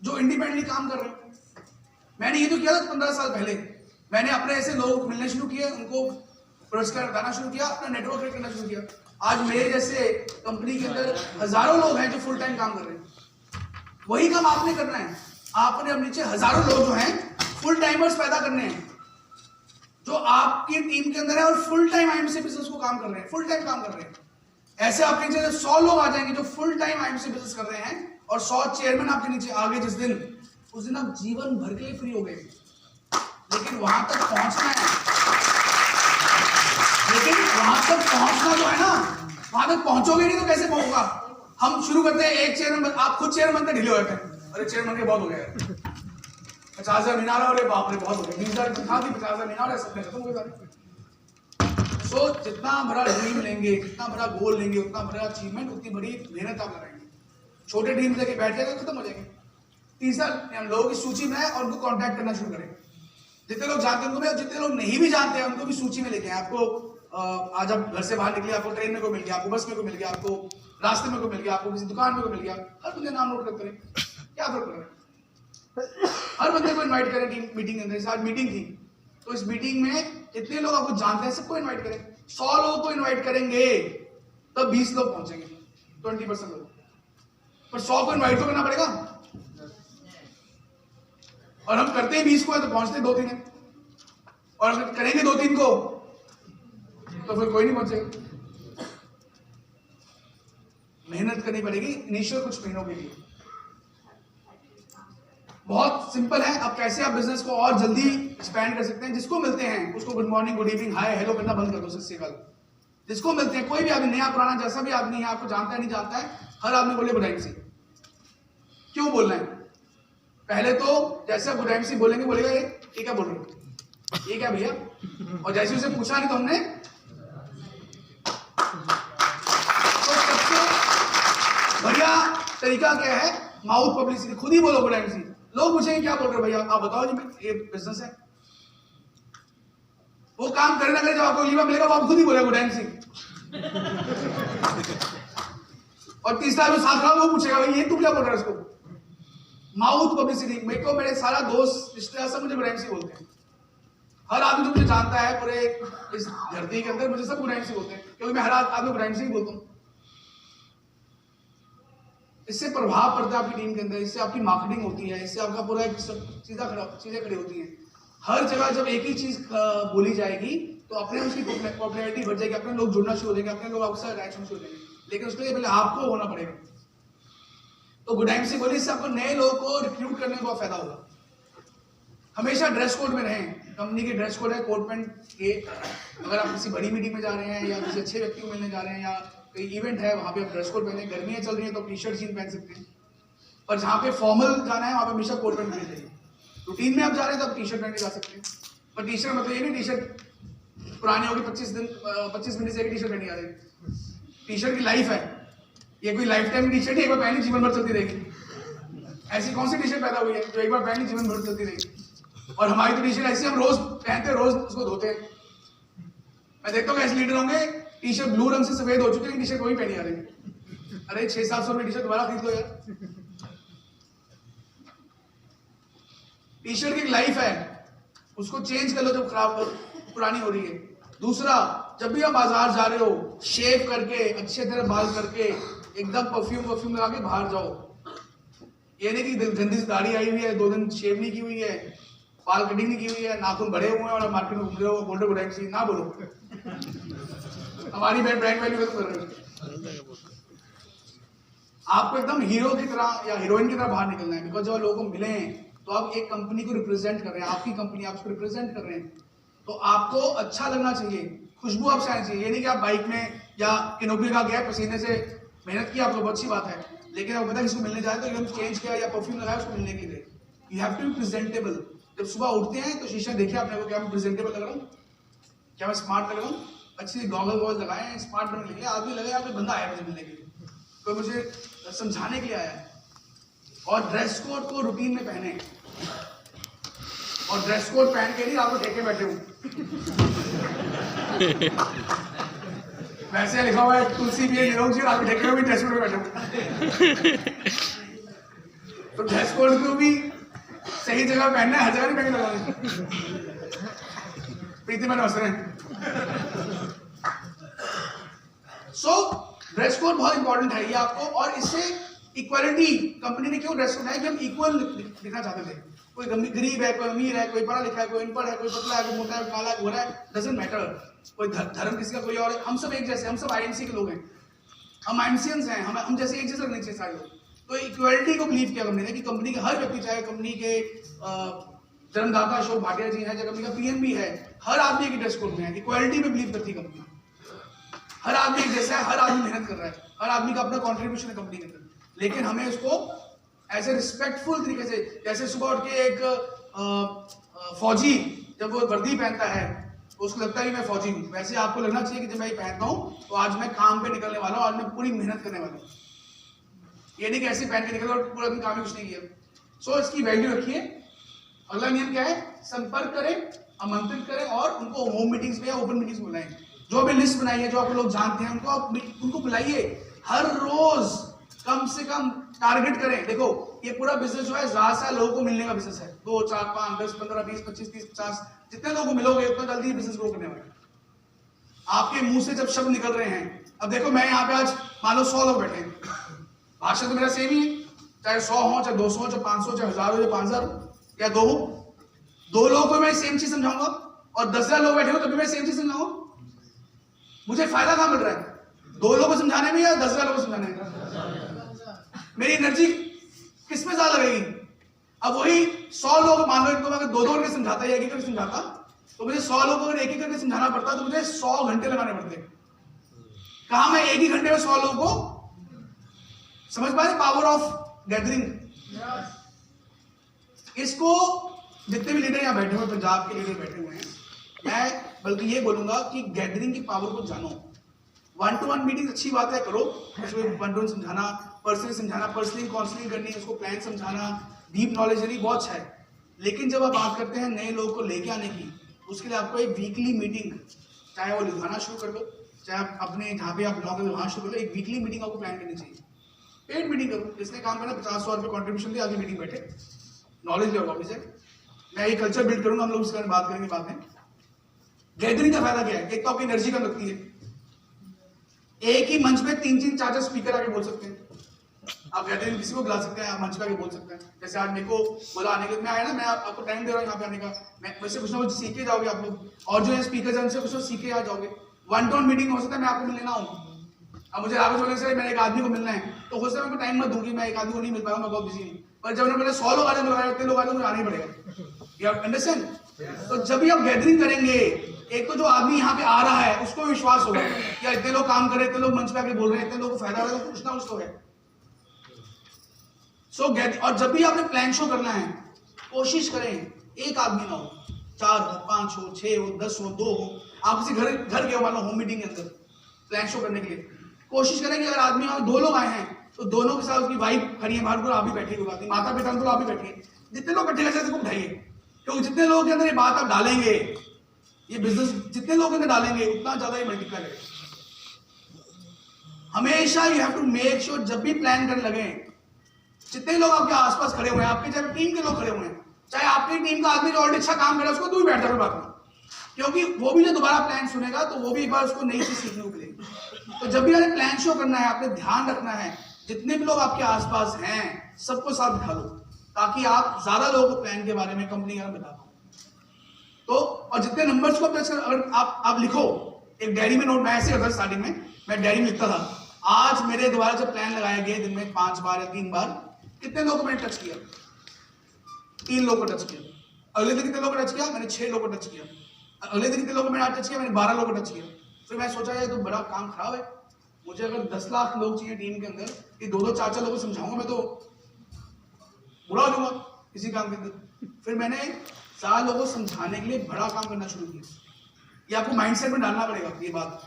जो इंडिपेंडेंटली काम कर रहे हैं। मैंने ये तो किया था 15 साल पहले। मैंने अपने ऐसे लोग मिलने शुरू किए, उनको पुरस्कार देना शुरू किया, अपना नेटवर्क क्रिएट करना शुरू किया। आज मेरे जैसे कंपनी के अंदर हजारों लोग हैं जो फुल टाइम काम कर रहे हैं। वही काम आपने करना है। आपने अब नीचे हजारों लोग जो हैं फुल टाइमर्स पैदा करने हैं, जो आपकी टीम के अंदर है और फुल टाइम आईएमसी बिजनेस को काम कर रहे हैं, फुल टाइम काम कर रहे हैं। ऐसे आपके नीचे 100 लोग आ जाएंगे जो फुल टाइम आईएमसी बिजनेस कर रहे हैं, और 100 चेयरमैन आपके नीचे आगे जिस दिन, उस दिन आप जीवन भर के लिए फ्री हो गए। लेकिन वहां तक पहुंचना है, लेकिन वहां तक पहुंचना जो है ना, वहां तक पहुंचोगे नहीं तो कैसे पहुंचोगा? हम शुरू करते हैं एक चेयरमैन, आप खुद चेयरमैन बनते ढीले हो जाते हैं। अरे चेयरमैन के बहुत हो गया, 50,000 मीनार, अरे बाप रे बहुत हो गया, 20,000 तनख्वाह थी, 50,000 मीनार, सब खत्म हो गया। सो जितना बड़ा ड्रीम लेंगे, जितना बड़ा गोल लेंगे, उतना बड़ा अचीवमेंट, उतनी बड़ी मेहनत आप लगाएंगे। छोटे ड्रीम लेके बैठ जाएगा, खत्म हो जाएंगे। तीसरा, लोगों की सूची में है और उनको कॉन्टैक्ट करना शुरू करें। जितने लोग जानते हैं उनको भी, जितने लोग नहीं भी जानते हैं उनको भी सूची में लेके आए। आपको आज आप घर से बाहर निकले, आपको ट्रेन में को मिल गया, आपको बस में को मिल गया, आपको रास्ते में को मिल गया, आपको किसी दुकान में को मिल गया, हर बंदे नाम नोट करते रहे, क्या फर्क पड़ रहा है? हर बंदे को इनवाइट करें टीम मीटिंग के अंदर। आज मीटिंग थी तो इस मीटिंग में जितने लोग आपको जानते हैं सबको इनवाइट करें। 100 लोगों को इनवाइट करेंगे तब 20 लोग पहुंचेंगे, 20% लोग, पर 100 को इनवाइट तो करना पड़ेगा। और हम करते हैं 20 को है तो पहुंचते 2-3 है, और अगर करेंगे 2-3 को तो फिर कोई नहीं पहुंचेगा। मेहनत करनी पड़ेगी इनिशियल कुछ महीनों के लिए। बहुत सिंपल है, अब कैसे आप बिजनेस को और जल्दी एक्सपैंड कर सकते हैं। जिसको मिलते हैं उसको good morning, good evening, hi hello करना बंद कर दो। सबसे कल जिसको मिलते हैं, कोई भी आदमी, नया पुराना जैसा भी आदमी है, आपको जानता है नहीं जानता है, हर आदमी बोले गुड इवनिंग। क्यों बोलना है? पहले तो जैसे आप गुड इवनिंग बोलेंगे, बोलेगा ये क्या बोल रहे हो, ये क्या भैया, और जैसे उसे पूछा नहीं तो हमने, तो सबसे बढ़िया तरीका क्या है? Mouth publicity. खुद ही बोलो गुड इवनिंग। लोग पूछेंगे क्या बोल रहे हो भैया, आप बताओ जी, ये बिजनेस है। वो काम करने लगे, जब आपको लीवा मिलेगा वो आप खुद ही बोलेगा गुड इवनिंग। और तीसरा जो साथ रहा वो पूछेगा भाई ये तू क्या बोल रहा है उसको। Mouth publicity. मेरे को मेरे सारा दोस्त रिश्तेदार सब मुझे गुड इवनिंग बोलते हैं। हर आदमी जो मुझे जानता है पूरे इस धरती के अंदर, मुझे सब गुड इवनिंग बोलते हैं, क्योंकि मैं हर आदमी गुड इवनिंग बोलता हूँ। इससे प्रभाव पड़ता है आपकी टीम के अंदर, इससे आपकी मार्केटिंग होती है, इससे आपका पूरा चीजें खड़ी होती हैं। हर जगह जब एक ही चीज बोली जाएगी तो अपने उसकी पॉपुलैरिटी बढ़ जाएगी, अपने लोग जुड़ना शुरू हो जाएंगे, अपने लोग आपसे अटैच होना शुरू हो जाएंगे। लेकिन उसके लिए पहले आपको होना पड़ेगा। तो गुड इवनिंग बोलिए, इससे आपको नए लोगों को रिक्रूट करने में बहुत फायदा होगा। हमेशा ड्रेस कोड में रहें। कंपनी के ड्रेस कोड है कोट पैंट के। अगर आप किसी बड़ी मीटिंग में जा रहे हैं या किसी अच्छे व्यक्ति को मिलने जा रहे हैं या कोई इवेंट है, वहाँ पे आप ड्रेस कोड पहने। गर्मियाँ चल रही हैं तो टी शर्ट जीन पहन सकते हैं, पर जहाँ पे फॉर्मल जाना है वहाँ पे हमेशा कोट पैंट पहनना चाहिए। रूटीन में आप जा रहे हैं तो आप टी शर्ट पहन के जा सकते हैं, पर टी शर्ट मतलब ये नहीं टी शर्ट पुरानी होगी 25 मिनट से एक टी शर्ट पहनी आ रही है। टी शर्ट की लाइफ है, ये कोई लाइफ टाइम टी शर्ट है, एक बार पहनी जीवन भर चलती रहेगी। ऐसी कौन सी टी शर्ट पैदा हुई है जो एक बार पहनी जीवन भर चलती रहेगी? और हमारी तो टी शर्ट ऐसी हम रोज पहनते हैं, रोज उसको धोते हैं। मैं देखता हूँ ऐसे लीडर होंगे टी शर्ट ब्लू रंग से सफेद हो चुके हैं, टी शर्ट वही पहनी आ रही है। अरे 600-700 में टी शर्ट दोबारा खरीद लो यार। टी शर्ट की एक लाइफ है, उसको चेंज कर लो जब खराब पुरानी हो रही है। दूसरा, जब भी आप बाजार जा रहे हो, शेव करके अच्छे तरह बाल करके एकदम परफ्यूम लगा के बाहर जाओ। ये नहीं कि गंदी सी दाढ़ी आई हुई है, 2 दिन शेव नहीं की हुई है, बाल कटिंग नहीं की हुई है, नाखून बड़े हुए हैं और मार्केट में घूम रहे हो, बोल रहे गुड इवनिंग ना बोलो। हमारी ब्रांड वैल्यू खत्म कर रहे हो। आपको एकदम हीरो की तरह या हीरोइन की तरह बाहर निकलना है। बिकॉज जब लोगों को मिले तो आप एक कंपनी को रिप्रेजेंट कर रहे हैं, आपकी कंपनी आप उसको रिप्रेजेंट कर रहे हैं, तो आपको अच्छा लगना चाहिए, खुशबू आपसे आनी चाहिए। ये नहीं कि आप बाइक में या किनोपी का गया, पसीने से मेहनत की, आपको बहुत अच्छी बात है, लेकिन आप पता है किसको मिलने जाए तो एकदम चेंज किया या परफ्यूम लगाया उसको मिलने के लिए। You have to be presentable. जब सुबह उठते हैं तो शीशा देखिए अपने को, क्या मैं प्रेजेंटेबल लग रहा हूँ, क्या मैं स्मार्ट लग रहा हूँ। अच्छी गॉगल लगाए, स्मार्ट बनने लगे, आदमी लगे यहाँ पे बंदा आया मुझे मिलने के लिए। कोई मुझे समझाने के लिए आया है। और ड्रेस कोड को रूटीन में पहने, और ड्रेस कोड पहन के नहीं आप लोग ठेके बैठे हो। वैसे लिखा हुआ है तुलसी भी निरोग जी, आप ठेके में भी ड्रेस कोड में बैठे हो। तो ड्रेस कोड को भी सही जगह पहनना है, हर जगह नहीं पहन लगाने। प्रीति मैंने हंस रहे हैं। सो ड्रेस कोड बहुत इंपॉर्टेंट है ये आपको, और इससे इक्वालिटी कंपनी ने क्यों ड्रेस कोड है कि हम इक्वल दिखना चाहते थे। कोई गरीब है, कोई अमीर है, कोई पढ़ा लिखा है, कोई अनपढ़ है, कोई पतला है, कोई मोटा है, काला है, गोरा है, डजंट मैटर। कोई धर्म किसी का कोई और है, हम सब एक जैसे, हम सब आईएमसी के लोग हैं, हम आईएमसीएंस हैं, हम जैसे एक जैसे लगने चाहिए सारे लोग। तो इक्वालिटी को बिलीव किया कंपनी ने कि कंपनी के हर व्यक्ति, चाहे कंपनी के जन्मदाता अशोक भाटिया जी हैं, चाहे कंपनी का पीएम भी है, हर आदमी एक ड्रेस कोड में है। इक्वालिटी में बिलीव करती है कंपनी। हर आदमी एक जैसा है, हर आदमी मेहनत कर रहा है, हर आदमी का अपना कॉन्ट्रीब्यूशन है कंपनी के अंदर, लेकिन हमें उसको ऐसे रिस्पेक्टफुल तरीके से, जैसे सुबह उठ के एक फौजी जब वो वर्दी पहनता है तो उसको लगता है कि मैं फौजी हूँ, वैसे आपको लगना चाहिए कि जब मैं ये पहनता हूँ तो आज मैं काम पे निकलने वाला हूँ, आज मैं पूरी मेहनत करने वाला हूँ। ये नहीं कि ऐसे पहन के निकलो और पूरा दिन काम ही कुछ नहीं किया। सो इसकी वैल्यू रखिए। अगला नियम क्या है? संपर्क करें, आमंत्रित करें और उनको होम मीटिंग्स में या ओपन मीटिंग्स में बुलाएं। जो भी लिस्ट बनाई है, जो आप लोग जानते हैं, उनको आप उनको बुलाइए। हर रोज कम से कम टारगेट करें। देखो ये पूरा बिजनेस जो है ज्यादा से लोगों को मिलने का बिजनेस है। 2, 4, 5, 10, 15, 20, 25, 30, 50 जितने लोगों को मिलोगे उतना जल्दी बिजनेस ग्रो करने वाला है। आपके मुंह से जब शब्द निकल रहे हैं, अब देखो मैं यहाँ पे आज मान लो 100 लोग बैठे हैं, भाषा तो मेरा सेम ही है, चाहे 100 हो, चाहे 200 हो, चाहे 500, चाहे 1000 हो, चाहे 5000 या 2 हो। 2 लोगों को मैं सेम चीज समझाऊंगा और 10,000 लोग बैठे हो तभी मैं सेम चीज समझाऊंगा। मुझे फायदा कहां मिल रहा है? 2 लोगों को समझाने में या 10,000 लोगों को समझाने में? मेरी एनर्जी किस में ज्यादा लगेगी? अब वही 100 लोग, मान लो इनको मैं 2-2 करके समझाता या 1-1 करके समझाता, तो मुझे 100 लोगों को अगर 1-1 करके समझाना पड़ता तो मुझे 100 घंटे लगाने पड़ते। कहा मैं एक ही घंटे में 100 लोगों को समझ पा रहे? Power of gathering. इसको जितने भी लीडर यहाँ बैठे हुए, पंजाब के लीडर बैठे हुए हैं, मैं बल्कि ये बोलूंगा कि गैदरिंग की पावर को जानो। 1-to-1 मीटिंग अच्छी बात है, करो, उसमें 1-to-1 समझाना, पर्सनली समझाना, पर्सनली काउंसलिंग करनी, उसको प्लान समझाना, डीप नॉलेज देनी, बहुत अच्छा है। लेकिन जब आप बात करते हैं नए लोगों को लेके आने की, उसके लिए आपको एक वीकली मीटिंग, चाहे वो लुधियाना शुरू कर लो, चाहे आप अपने जहाँ पे आप ब्लॉग है वहाँ शुरू कर लो, एक वीकली मीटिंग आपको प्लान करनी चाहिए। पेड मीटिंग करो, जिसने काम करना 50-100 रुपये कॉन्ट्रीब्यूशन दिया, आगे मीटिंग बैठे, नॉलेज लो ऑफिस है। मैं ये कल्चर बिल्ड करूंगा, हम लोग इसके बारे में बात करेंगे बाद में। गैदरिंग का फायदा क्या है? एक तो आपकी एनर्जी कम लगती है, एक ही मंच में 3-3, 4-4 स्पीकर आके बोल सकते हैं। आप गैदरिंग किसी को बुला सकते हैं, आप मंच पे आके बोल सकते हैं। जैसे आज मेरे को बोला आने के, मैं आया ना, मैं आपको टाइम दे रहा हूँ यहाँ पे आने का, मैं वैसे कुछ ना कुछ सीख के जाओगे आप लोग, और जो है स्पीकर उनसे कुछ सीख के आ जाओगे। 1-to-1 मीटिंग हो सकता है मैं आपको मिलने ना हूँ, अब मुझे आगे बोलने से मैंने एक आदमी को मिलना है तो हो सकता है मैं टाइम मत दूंगी, मैं एक आदमी को नहीं मिल पाऊंगा, मैं बहुत बिजी हूँ। पर जब मैंने 100 लोग आने बुलाया, इतने लोग आने तो मुझे आना ही पड़ेगा। You understand? तो जब भी आप गैदरिंग करेंगे, एक तो जो आदमी यहाँ पे आ रहा है उसको विश्वास होगा कि इतने लोग काम कर रहे हैं, इतने लोग मंच पे आके बोल रहे हैं, इतने लोगों को फायदा हो रहा है, तो कुछ ना कुछ तो है। और जब भी आपने प्लान शो करना है, कोशिश करें एक आदमी ना हो, 4 हो, 5 हो, 6 हो, 10 हो, 2 हो। आप किसी घर गए मान लो होम मीटिंग के अंदर प्लान शो करने के लिए, कोशिश करें कि अगर आदमी वहां 2 लोग आए हैं तो दोनों के साथ उसकी वाइफ खड़ी है बाहर, आप भी बैठिए, कोई बात नहीं, माता पिता को आप भी बैठिए, जितने लोग इकट्ठे करते उठाइए, क्योंकि जितने लोगों के अंदर ये बात आप डालेंगे, ये बिजनेस जितने लोगों के अंदर डालेंगे उतना ज्यादा ये मल्टीप्लाई करेगा। हमेशा you have to make sure जब भी प्लान करने लगे, जितने लोग आपके आसपास खड़े हुए हैं, आपके चाहे टीम के लोग खड़े हुए हैं, चाहे आपकी टीम का आदमी जो ऑलरेडी अच्छा काम कर रहा है उसको दूर बैठ जाओ बात में, क्योंकि वो भी जो दोबारा प्लान सुनेगा तो वो भी एक बार उसको नई चीज सीखने को मिलेगी। तो जब भी आपने प्लान शो करना है, आपने ध्यान रखना है जितने भी लोग आपके आसपास हैं सबको साथ बिठा लो, ताकि आप ज्यादा लोगों को प्लान के बारे में, कंपनी के बारे में बता पाओ। तो और जितने नंबर्स को अगर आप लिखो एक डायरी में, नोट, मैं ऐसे करता था स्टार्टिंग में, मैं डायरी में लिखता था आज मेरे द्वारा जब प्लान लगाया गया दिन में 5 बार या 3 बार कितने लोगों को मैंने टच किया, 3 लोगों को टच किया। अगले दिन कितने लोगों को टच किया? मैंने 6 लोगों को टच किया। अगले दिन कितने लोगों को मैंने टच किया? मैंने 12 लोगों को टच किया। फिर मैं सोचा ये तो बड़ा काम खराब है, मुझे अगर 10 लाख लोग चाहिए टीम के अंदर, कि 2-2, 4-4 लोगों को समझाऊंगा मैं तो बुरा हो जाऊंगा किसी काम के अंदर। फिर मैंने 4 लोगों को समझाने के लिए बड़ा काम करना शुरू किया। ये आपको माइंडसेट में डालना पड़ेगा। ये बात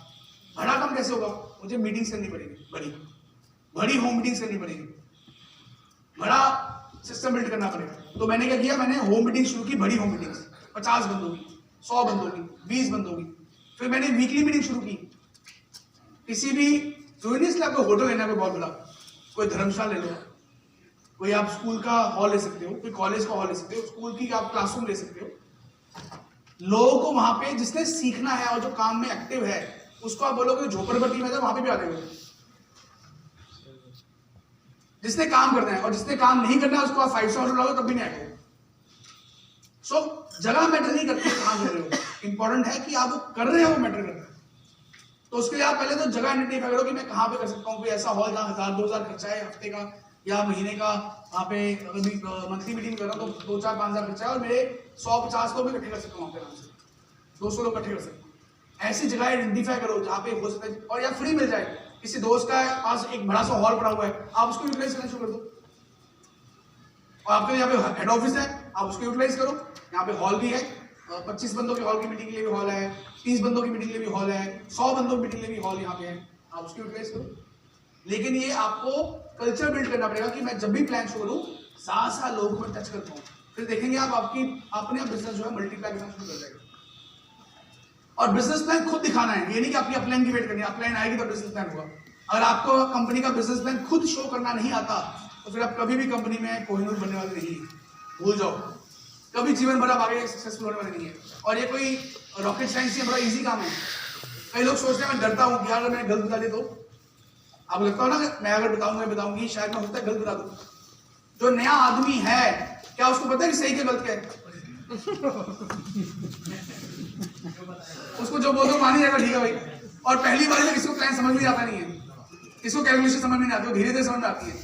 बड़ा काम कैसे होगा? मुझे मीटिंग्स करनी पड़ेगी बड़ी, बड़ी होम मीटिंग्स करनी पड़ेगी, बड़ा सिस्टम बिल्ड करना पड़ेगा। तो मैंने क्या किया, मैंने होम मीटिंग शुरू की, बड़ी होम मीटिंग्स 50 बंदों की, 100 बंदों की, 20 बंदों की। फिर मैंने वीकली मीटिंग शुरू की। किसी भी जरूरी नहीं इसलिए आपको होटल लेना है कोई बहुत बड़ा, कोई धर्मशाला ले लो, कोई आप स्कूल का हॉल ले सकते हो, कोई कॉलेज का हॉल ले सकते हो, स्कूल की आप क्लासरूम ले सकते हो। लोगों को वहां पे जिसने सीखना है और जो काम में एक्टिव है उसको आप बोलोगे झोपड़पट्टी में जाओ, वहां पे भी आ जाएगा। जिसने काम करना है और जिसने काम नहीं करना है उसको आप 5 स्टार बुलाओ तब भी नहीं आएगा। सो जगह मैटर नहीं करती कहां कर रहे हो, इंपॉर्टेंट है कि आप वो कर रहे हो वो मैटर करता है। तो उसके लिए आप पहले तो जगह आइडेंटिफाई करो कि मैं कहां पे कर सकता हूँ। कोई ऐसा हॉल जहां 1000-2000 खर्चा है हफ्ते का या महीने का, वहां पे मंथली मीटिंग कर रहा हूँ तो 2-4-5 हजार खर्चा है और मेरे 100-50 लोग भी इकट्ठे कर सकता हूँ वहां पे, आराम से 200 लोग इकट्ठे कर सकता हूँ। ऐसी जगह आइडेंटिफाई करो जहां पे हो सकता है, और या फ्री मिल जाए। किसी दोस्त का पास एक बड़ा सा हॉल पड़ा हुआ है, आप उसको यूटिलाइज करना शुरू कर दो। और आपके यहाँ पे हेड ऑफिस है, आप उसको यूटिलाइज करो। यहाँ पे हॉल भी है, 25 बंदों के हॉल की मीटिंग के लिए भी हॉल है, 30 बंदों की मीटिंग के लिए भी हॉल है, 100 बंदों की मीटिंग के लिए भी हॉल यहाँ पे है, आप उसको यूटिलाइज करो। लेकिन ये आपको कल्चर बिल्ड करना पड़ेगा कि मैं जब भी प्लान शुरू करूँ ज्यादा लोगों को टच करता हूँ। फिर देखेंगे आप आपकी अपने आप बिजनेस जो है मल्टीप्लाई करना शुरू कर जाएगा। और बिजनेस प्लान खुद दिखाना है, ये नहीं कि आपकी अपलाइन की वेट करनी है, अपलाइन आएगी तो बिजनेस प्लान होगा। अगर आपको कंपनी का बिजनेस प्लान खुद शो करना नहीं आता तो फिर आप कभी भी कंपनी में कोहिनूर बनने वाले नहीं, भूल जाओ। कभी जीवन भर आप आगे सक्सेसफुल होने वाले नहीं है। और ये कोई रॉकेट साइंस है, बड़ा इजी काम है। कई लोग सोचते हैं मैं डरता हूँ कि अगर मैंने गलत बता दी तो, आप लगता हो ना मैं अगर बताऊंगी शायद मैं होता है गलत बता दूं। जो नया आदमी है क्या उसको पता है कि सही क्या गलत क्या है? उसको जो बोल दो मान ही जाएगा, ठीक है भाई। और पहली बार में किसी को प्लान समझ में आता नहीं है, किसी को कैलकुलेशन समझ में नहीं आती, धीरे धीरे समझ में आती है।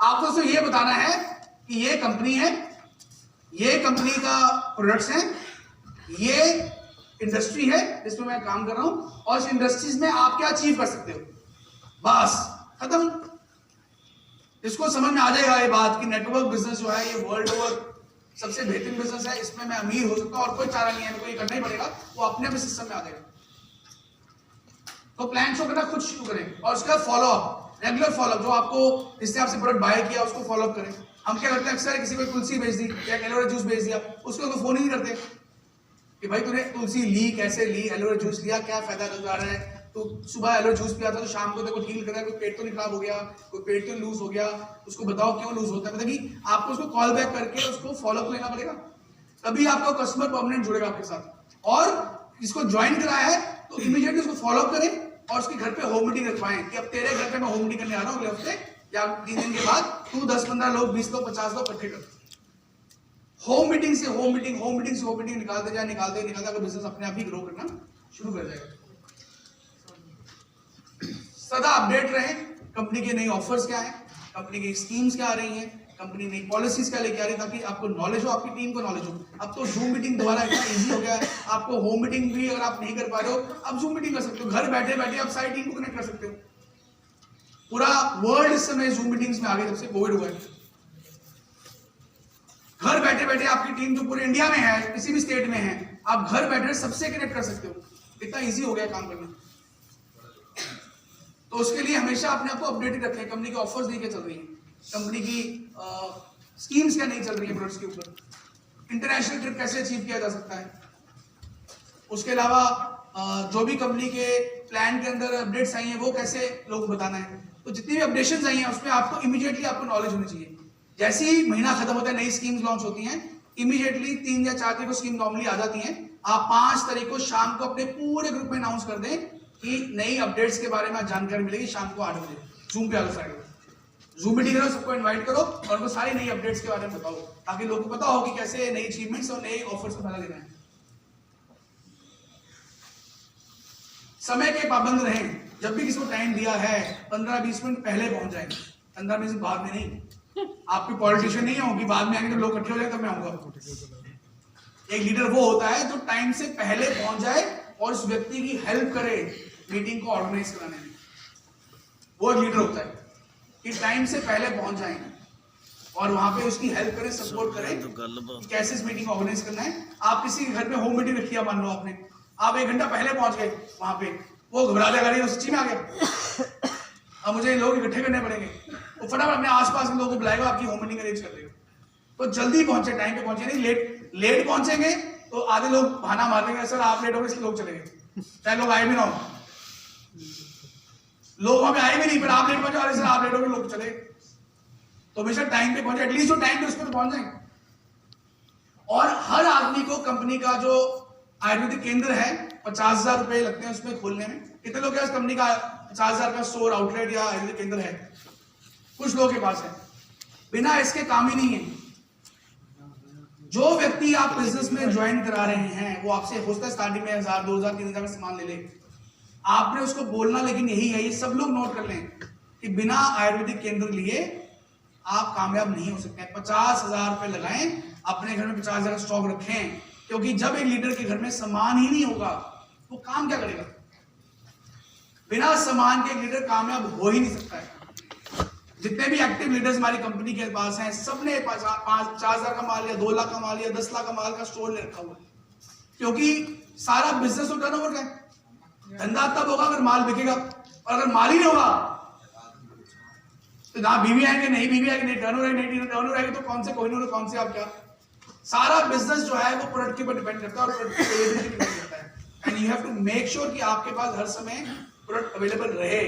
आपको तो ये बताना है कि ये कंपनी है, ये कंपनी का प्रोडक्ट्स हैं, ये इंडस्ट्री है जिसमें मैं काम कर रहा हूं और इस इंडस्ट्रीज में आप क्या अचीव कर सकते हो, बस खत्म। इसको समझ में आ जाएगा ये बात कि नेटवर्क बिजनेस जो है ये वर्ल्ड ओवर सबसे बेहतरीन बिजनेस है, इसमें मैं अमीर हो सकता हूं और कोई चारा नहीं है, मेरे को ये करना ही पड़ेगा, वो अपने भी सिस्टम में आ जाएगा। तो प्लान शो करना खुद शुरू करें और उसका फॉलोअप, रेगुलर फॉलोअप, जो आपको जिससे आपसे प्रोडक्ट बाय किया उसको फॉलोअप करें। हम क्या करते हैं अक्सर, किसी को तुलसी बेच दी या एलोवेरा जूस बेच दिया, उसको तो फोन ही नहीं करते कि भाई तूने तुलसी ली, कैसे ली, एलोवेरा जूस लिया, क्या फायदा नजर आ रहा है, तो सुबह एलोवेरा जूस पिया था तो शाम को देखो ठीक लग रहा है, कोई पेट तो नहीं खराब हो गया, कोई पेट तो लूज हो गया, उसको बताओ क्यों लूज होता है। मतलब कि आपको उसको कॉल बैक करके उसको फॉलोअप लेना पड़ेगा, तभी आपका कस्टमर परमानेंट जुड़ेगा आपके साथ। और इसको ज्वाइन कराया है तो इमीडिएटली उसको फॉलोअप करें और उसके घर पे होम मीटिंग रखवाएं कि अब तेरे घर पे मैं होम मीटिंग करने आ रहा हूँ अगले हफ्ते या 3 दिन के बाद, तू 10-15 लोग, 20 लोग, 50 लोग इकट्ठे कर। होम मीटिंग से होम मीटिंग निकालते जाए, अगर बिजनेस अपने आप ही ग्रो करना शुरू कर जाएगा। सदा अपडेट रहें, कंपनी के नई ऑफर्स क्या है, कंपनी की स्कीम्स क्या आ रही हैं, कंपनी नई पॉलिसीज क्या लेके आ रही है, ताकि आपको नॉलेज हो, आपकी टीम को नॉलेज हो। अब तो जूम मीटिंग दोबारा इतना इजी हो गया है, आपको होम मीटिंग भी अगर आप नहीं कर पा रहे हो, अब जूम मीटिंग कर सकते हो, घर बैठे बैठे आप सारी टीम को कनेक्ट कर सकते हो। पूरा वर्ल्ड इस समय जूम मीटिंग्स में आ गया जब से कोविड हुआ है। घर बैठे बैठे आपकी टीम जो पूरे इंडिया में है, किसी भी स्टेट में है, आप घर बैठे सबसे कनेक्ट कर सकते हो। इतना इजी हो गया काम करना। तो उसके लिए हमेशा अपने आप को अपडेटेड रखें, कंपनी के ऑफर्स नहीं क्या चल रही है, कंपनी की स्कीम्स क्या नहीं चल रही है प्रोडक्ट्स के ऊपर, इंटरनेशनल ट्रिप कैसे अचीव किया जा सकता है। उसके अलावा जो भी कंपनी के प्लान के अंदर अपडेट्स आई हैं वो कैसे लोगों को बताना है। तो जितनी भी अपडेशंस आई हैं उसमें आपको इमीडिएटली आपको नॉलेज होनी चाहिए। जैसे ही महीना खत्म होता है, नई स्कीम्स लॉन्च होती हैं, इमीडिएटली 3 या 4 तारीख को स्कीम नॉर्मली आ जाती हैं। आप 5 तारीख को शाम को अपने पूरे ग्रुप में अनाउंस कर दें कि नई अपडेट्स के बारे में जानकारी मिलेगी शाम को 8 बजे, जूम पे आ जाओ, जूम मीटिंग करो, सबको इनवाइट करो और उनको सारी नई अपडेट्स के बारे में बताओ, ताकि लोगों को पता हो कि कैसे नई अचीवमेंट्स और नए ऑफर्स को फायदा लेना है। समय के पाबंद रहें, जब भी किसी को टाइम दिया है 15-20 मिनट पहले पहुंच जाएंगे, 15 मिनट बाद में नहीं। आपके पॉलिटिशियन नहीं हो कि बाद में आएंगे तो लोग इकट्ठे हो जाए तब मैं आऊंगा। एक लीडर वो होता है जो टाइम से पहले पहुंच जाए और उस व्यक्ति की हेल्प करे मीटिंग को ऑर्गेनाइज कराने में। वो लीडर होता है कि टाइम से पहले पहुंच जाएं और वहां पे उसकी हेल्प करें, सपोर्ट करें कैसे इस मीटिंग को ऑर्गेनाइज करना है। आप किसी के घर पे होम मीटिंग रखी है, मान लो आपने, आप 1 घंटा पहले पहुंच गए वहां पे, वो घबरा जाएगा, नहीं सच्ची में आ गया। अब मुझे लोग इकट्ठे करने पड़ेंगे, वो फटाफट अपने आसपास के लोगों को बुलाएगा, आपकी होम मीटिंग अरेंज कर देगा। तो जल्दी पहुंचे, टाइम पे पहुंचे, नहीं लेट पहुंचेंगे तो आधे लोग बहाना मार देंगे, सर आप लेट हो गए इसलिए लोग चले गए, चाहे लोग आए भी ना हो, लोग वहां पे आए भी नहीं, पर आप लेट पहुंचे, अरे सर आप लेट हो गए, लोग चले। तो हमेशा टाइम पे पहुंचे, एटलीस्ट जो टाइम पे उस पर पहुंच जाएंगे। और हर आदमी को कंपनी का जो आयुर्वेदिक केंद्र है 50,000 रुपए लगते हैं उसमें खोलने में। कितने लोग इस कंपनी का 50,000 का स्टोर आउटलेट या आयुर्वेदिक केंद्र है? कुछ लोगों के पास है, बिना इसके काम ही नहीं है। जो व्यक्ति आप बिजनेस में ज्वाइन करा रहे हैं वो आपसे हो सकता है स्टार्टिंग में 1,000 2,000 3,000 में सामान ले ले, आपने उसको बोलना लेकिन यही है, ये सब लोग नोट कर लें कि बिना आयुर्वेदिक केंद्र लिए आप कामयाब नहीं हो सकते। 50,000 रुपए लगाएं, अपने घर में 50,000 का स्टॉक रखें, क्योंकि जब एक लीडर के घर में सामान ही नहीं होगा वो काम क्या करेगा? बिना सामान के लीडर कामयाब हो ही नहीं सकता है। जितने भी एक्टिव लीडर्स हमारी कंपनी के पास हैं, सबने 50,000 का माल या 2 लाख का माल या 10 लाख का माल का स्टोर ले रखा हुआ है, क्योंकि सारा बिजनेस तो टर्नओवर का है। धंधा तब होगा अगर माल बिकेगा, और अगर माल ही नहीं होगा तो ना बीवी आएंगे, नहीं बीवी आएंगे, नहीं टर्नओवर आएगी, तो कौन से कोहिनूर, कौन से आप क्या। सारा बिजनेस जो है वो प्रोडक्ट के ऊपर डिपेंड करता है और प्रोडक्ट की अवेलेबिलिटी पे डिपेंड करता है। And you have to make sure कि आपके पास हर समय प्रोडक्ट अवेलेबल रहे।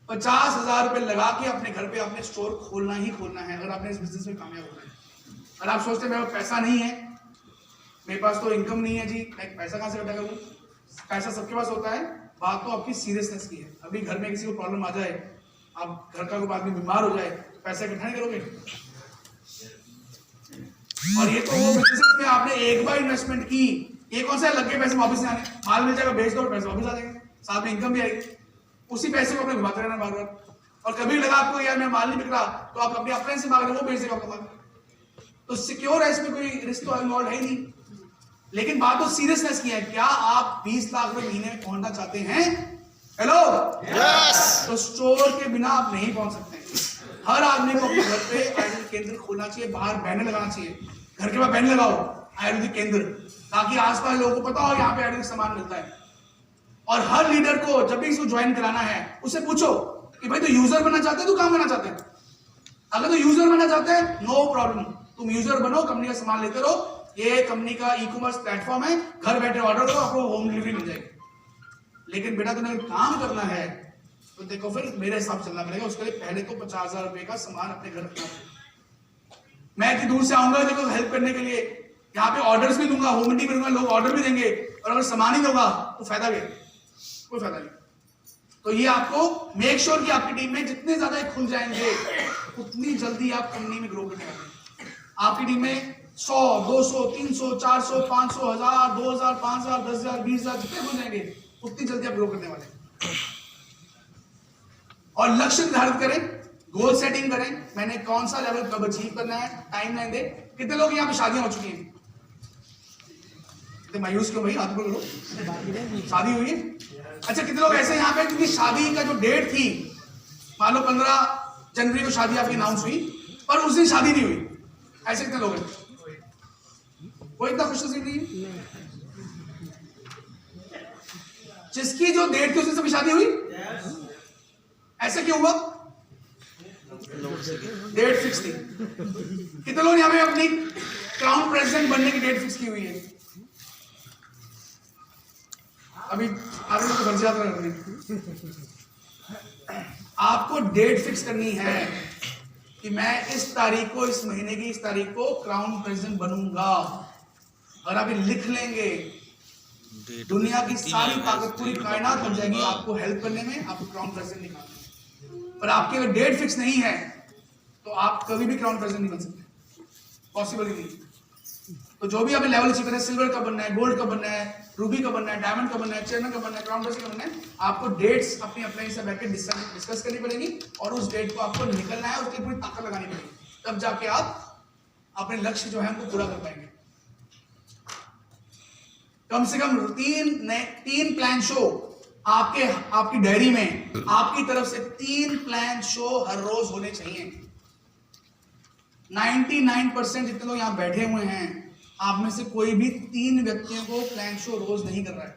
50,000 रुपए लगा के अपने घर पे आपने स्टोर खोलना ही खोलना है अगर आपने इस बिजनेस में कामयाब होना है। अगर आप सोचते हैं मेरे पास पैसा नहीं है, मेरे पास तो इनकम नहीं है जी, मैं पैसा कहां से इकट्ठा करूं? पैसा सबके पास होता है, बात तो आपकी सीरियसनेस की है। अभी घर में किसी को प्रॉब्लम आ जाए, आप घर का कोई आदमी बीमार हो जाए, तो पैसा इकट्ठा नहीं करोगे। और ये तो वो बिजनेस में आपने एक बार इन्वेस्टमेंट की, ये कौन सा लग के पैसे वापस नहीं आने, माल मिल जाएगा, बेच दो और पैसे वापस आ जाएंगे, साथ में इनकम भी आएगी। उसी पैसे को अपने घुमाते रहना बार बार। और कभी लगा आपको यार मैं माल नहीं बिक रहा, तो आप अपने अपने से मांग रहे हो, वो बेच देगा आपका माल, तो सिक्योर है, इसमें कोई रिस्क तो इन्वॉल्व है ही नहीं। लेकिन बात तो सीरियसनेस की है, क्या आप 20 लाख रुपए महीने में पहुंचना चाहते हैं? Hello, yes. तो स्टोर के बिना आप नहीं पहुंच सकते। हर आदमी को अपने घर पे आयुर्वेदिक केंद्र खोलना चाहिए, बाहर बैनर लगाना चाहिए, घर के बाहर बैनर लगाओ आयुर्वेदिक केंद्र, ताकि आसपास लोगों को पता हो यहाँ पे आयुर्वेदिक सामान मिलता है। और हर लीडर को जब भी इसको ज्वाइन कराना है उससे पूछो कि भाई तो यूजर बनना चाहते हैं, तो काम करना चाहते हैं? अगर तो यूजर बनना चाहते हैं, नो प्रॉब्लम, तुम यूजर बनो, कंपनी का सामान लेते रहो, ये कंपनी का ई-कॉमर्स प्लेटफॉर्म है, घर बैठे ऑर्डर करो, आपको होम डिलीवरी मिल जाएगी। लेकिन बेटा तुम्हें काम करना है तो देखो फिर मेरे हिसाब चलना पड़ेगा। उसके लिए पहले तो 50,000 रुपए का सामान अपने घर रखना पड़ेगा। मैं इतनी दूर से आऊंगा देखो हेल्प करने के लिए, यहाँ पे ऑर्डर्स भी दूंगा, होम डिलीवरी दूंगा, लोग ऑर्डर भी देंगे, और अगर सामान ही होगा तो फायदा भी, कोई फायदा नहीं। तो ये आपको मेक श्योर कि आपकी टीम में जितने ज्यादा खुल जाएंगे उतनी जल्दी आप कंपनी में ग्रो करने वाले हैं। आपकी टीम में 100, 200, 300, 400, 500, 1000, 2000, 5000, 10,000, 20,000 जितने खुल जाएंगे उतनी जल्दी आप ग्रो करने वाले हैं। और लक्ष्य निर्धारित करें, गोल सेटिंग करें, मैंने कौन सा लेवल कब अचीव करना है, टाइमलाइन दे। कितने लोग यहाँ पे शादियां हो चुकी हैं? मायूस क्यों भाई, हाथ बोलो, शादी हुई है? अच्छा, कितने लोग ऐसे यहाँ पे जिनकी शादी का जो डेट थी, मान लो 15 जनवरी को शादी आपकी अनाउंस हुई, पर उस दिन शादी नहीं हुई? ऐसे कितने लोग हैं? कोई इतना खुशनसीब नहीं है? जिसकी जो डेट थी उस दिन सभी शादी हुई? ऐसे क्यों हुआ? डेट फिक्स थी। कितने लोग यहाँ पे अपनी क्राउन प्रेसिडेंट बनने की डेट फिक्स की हुई है? अभी आगे तो घर से यात्रा कर रही। आपको डेट फिक्स करनी है कि मैं इस तारीख को, इस महीने की इस तारीख को क्राउन प्रेसिडेंट बनूंगा। और आप लिख लेंगे, दुनिया की सारी ताकत, पूरी कायनात बन जाएगी आपको हेल्प करने में, आपको क्राउन प्रेसिडेंट निकालने में। पर आपकी अगर डेट फिक्स नहीं है तो आप कभी भी क्राउन प्रेसिडेंट नहीं बन सकते, पॉसिबल ही नहीं। तो जो भी आपने लेवल अचीव करना है, सिल्वर का बनना है, गोल्ड का बनना है, रूबी का बनना है, डायमंड का बनना है, चेयरमैन का बनना है, क्राउन प्रेसिडेंट का बनना है, आपको डेट्स अपनी अपने से बैठ के डिस्कस करनी पड़ेगी और उस डेट को आपको निकलना है, उसकी पूरी ताकत लगानी पड़ेगी, तब जाके आप अपने लक्ष्य जो है उनको पूरा कर पाएंगे। कम से कम 3 प्लान शो आपकी डायरी में, आपकी तरफ से 3 प्लान शो हर रोज होने चाहिए। 99% जितने लोग यहां बैठे हुए हैं, आप में से कोई भी 3 व्यक्तियों को प्लान शो रोज नहीं कर रहा है।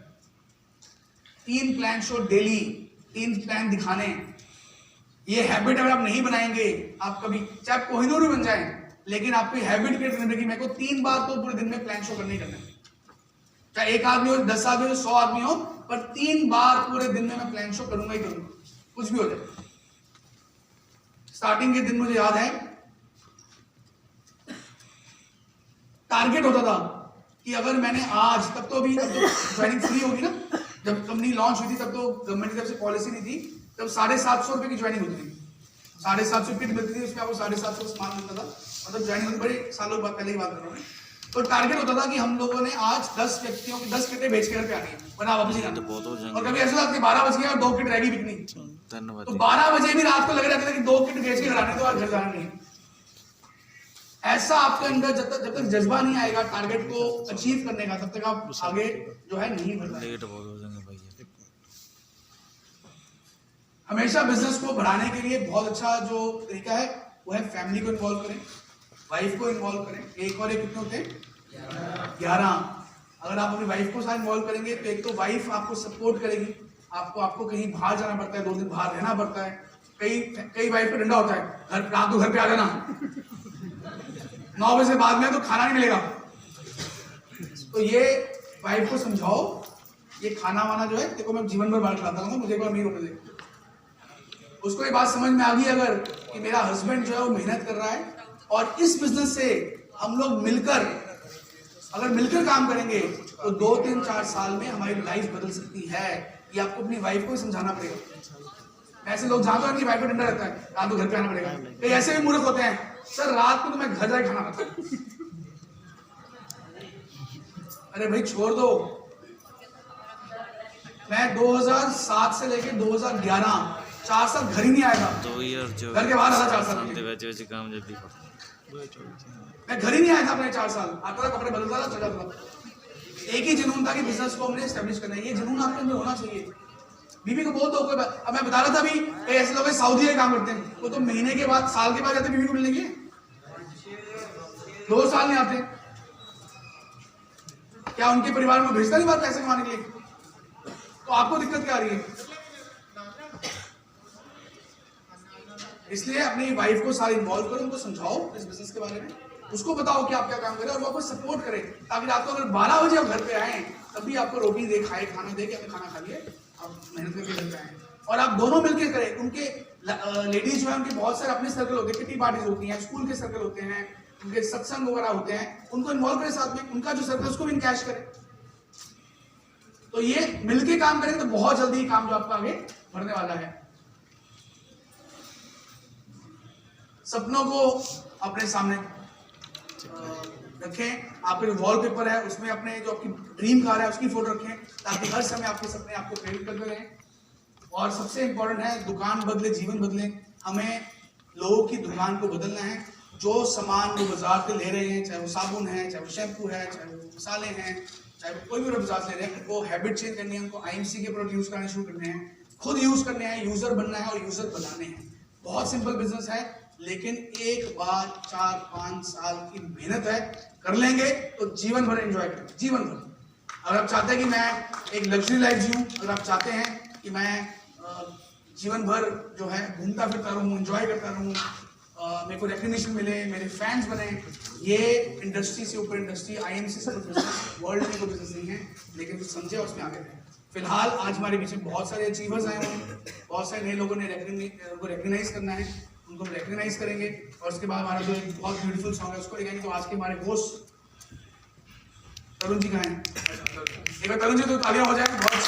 3 प्लान शो डेली 3 प्लान दिखाने हैं। ये हैबिट अगर आप नहीं बनाएंगे, आप कभी चाहे आप कोहिनूर भी बन जाएं, लेकिन आपकी हैबिट क्रिएट करने की मेरे को 3 बार तो पूरे दिन में प्लान शो करना ही करना है। चाहे 1 आदमी हो, 10 आदमी हो, 100 आदमी हो, पर 3 बार पूरे दिन में मैं प्लान शो करूंगा ही करूंगा, कुछ भी हो जाए। स्टार्टिंग के दिन मुझे याद है, टारगेट होता था कि अगर मैंने आज, तब तो अभी ज्वाइनिंग फ्री होगी ना, जब कंपनी लॉन्च हुई थी तब तो गवर्नमेंट की तरफ से पॉलिसी नहीं थी, तब 750 रुपए की ज्वाइनिंग होती थी, 750 किट मिलती थी, उसमें आपको 750 का सामान मिलता था, मतलब ज्वाइनिंग होती, बड़े सालों बाद पहले की बात कर रहा हूँ। तो टारगेट होता था कि हम लोगों ने आज 10 व्यक्तियों की 10 किटें बेच के घर पे आनी है, वरना वापस ही जाना। और कभी ऐसा होता 12 बज गया और 2 किट रह गई बिकनी, तो 12 बजे भी रात को लग रहा था कि 2 किट बेच के घर आने, तो आज घर जाना नहीं है। ऐसा आपके अंदर जब तक जज्बा नहीं आएगा टारगेट को अचीव करने का, तब तक आप आगे जो है नहीं बढ़ पाएंगे। हमेशा बिजनेस को बढ़ाने के लिए बहुत अच्छा जो तरीका है वो है फैमिली को इन्वॉल्व करें, वाइफ को इन्वॉल्व करें। एक और एक कितने होते हैं 11। अगर आप अपनी वाइफ को साथ इन्वॉल्व करेंगे तो एक तो वाइफ आपको सपोर्ट करेगी, आपको कहीं बाहर जाना पड़ता है, 2 दिन बाहर रहना पड़ता है, कई वाइफ का डंडा होता है, रात को घर पे आ जाना, 9 बजे बाद में तो खाना नहीं मिलेगा। तो ये वाइफ को समझाओ, ये खाना वाना जो है देखो मैं जीवन भर बाहर खिलाता हूँ, मुझे एक बार अमीर होने दे। उसको ये बात समझ में आ गई अगर कि मेरा हस्बैंड जो है वो मेहनत कर रहा है, और इस बिजनेस से हम लोग मिलकर अगर मिलकर काम करेंगे तो 2, 3, 4 साल में हमारी लाइफ बदल सकती है। ये आपको अपनी वाइफ को ही समझाना पड़ेगा। ऐसे लोग जहां तो उनकी वाइफ को डंडा रहता है, रात को घर पे आना पड़ेगा। कई ऐसे भी मूर्ख होते हैं, सर रात को तो मैं घर जाके खाना खाता हूं। अरे भाई छोड़ दो, मैं 2007 से लेके 2011 4 साल घर ही नहीं आया था, घर के बाहर रहा 4 साल, मैं घर ही नहीं आया था अपने 4 साल। आता था, कपड़े बदलता था, चला था। एक ही जुनून था कि बिजनेस को हमने एस्टेब्लिश करना है। ये जुनून आपके अंदर होना चाहिए। बीवी को बोल दो कोई बात। अब मैं बता रहा था अभी, ऐसे लोग सऊदी में काम करते हैं, वो तो महीने के बाद, साल के बाद जाते बीवी को मिलने के लिए, 2 साल नहीं आते। क्या उनके परिवार में भेजता नहीं बात पैसे कमाने के लिए? तो आपको दिक्कत क्या आ रही है? इसलिए अपनी वाइफ को सारे इन्वॉल्व करो, उनको समझाओ इस बिजनेस के बारे में, उसको बताओ कि आप क्या काम करें और वो आपको सपोर्ट करे, ताकि रात को अगर 12 बजे आप घर पे आए तब भी आपको रोटी दे, खाए, खाना दे के आपने खाना खा लिए, आप मेहनत करके घर पे आए। और आप दोनों मिलकर करें। उनके लेडीज जो है उनके बहुत सारे अपने सर्कल होते हैं, किटी पार्टीज होती हैं, स्कूल के सर्कल होते हैं, उनके सत्संग वगैरह होते हैं, उनको इन्वॉल्व करें साथ में। उनका जो सर्कल उसको भी इनकैश करें। तो ये मिलके काम करें तो बहुत जल्दी काम जो आपका आगे बढ़ने वाला है। सपनों को अपने सामने रखें। आपके जो वॉलपेपर है उसमें अपने जो आपकी ड्रीम कार है उसकी फोटो रखें, ताकि हर समय आपके सपने आपको प्रेरित करते रहें। और सबसे इंपॉर्टेंट है, दुकान बदले जीवन बदले। हमें लोगों की दुकान को बदलना है। जो सामान वो बाजार से ले रहे हैं, चाहे वो साबुन है, चाहे वो शैम्पू है, चाहे वो मसाले हैं, चाहे वो कोई भी बाजार से ले रहे हैं, उनको हैबिट चेंज करनी है, उनको IMC के प्रोडक्ट यूज करने शुरू करने हैं, खुद यूज करने हैं, यूजर बनना है और यूजर बनाने हैं। बहुत सिंपल बिजनेस है, लेकिन एक बार 4-5 साल की मेहनत है, कर लेंगे तो जीवन भर एंजॉय करेंगे, जीवन भर। अगर आप चाहते हैं कि मैं एक लग्जरी लाइफ जीऊं, अगर आप चाहते हैं कि मैं जीवन भर जो है घूमता फिरता रहूं, एंजॉय करता रहूं, मेरे को रिकग्निशन मिले, मेरे फैंस बने, ये इंडस्ट्री से ऊपर इंडस्ट्री, IMC से वर्ल्ड में कोई बिजनेस नहीं है, लेकिन कुछ समझे और उसमें आगे बढ़े। फिलहाल आज हमारे बीच में बहुत सारे अचीवर्स आए हुए हैं, बहुत सारे नए लोगों ने रिकग्नाइज करना है, उनको रिकग्नाइज करेंगे। और उसके बाद हमारा जो एक बहुत ब्यूटीफुल सॉन्ग है उसको लेंगे। तो आज के हमारे होस्ट तरुण जी का है, एक बार तरुण जी तो तालियां हो जाए। बहुत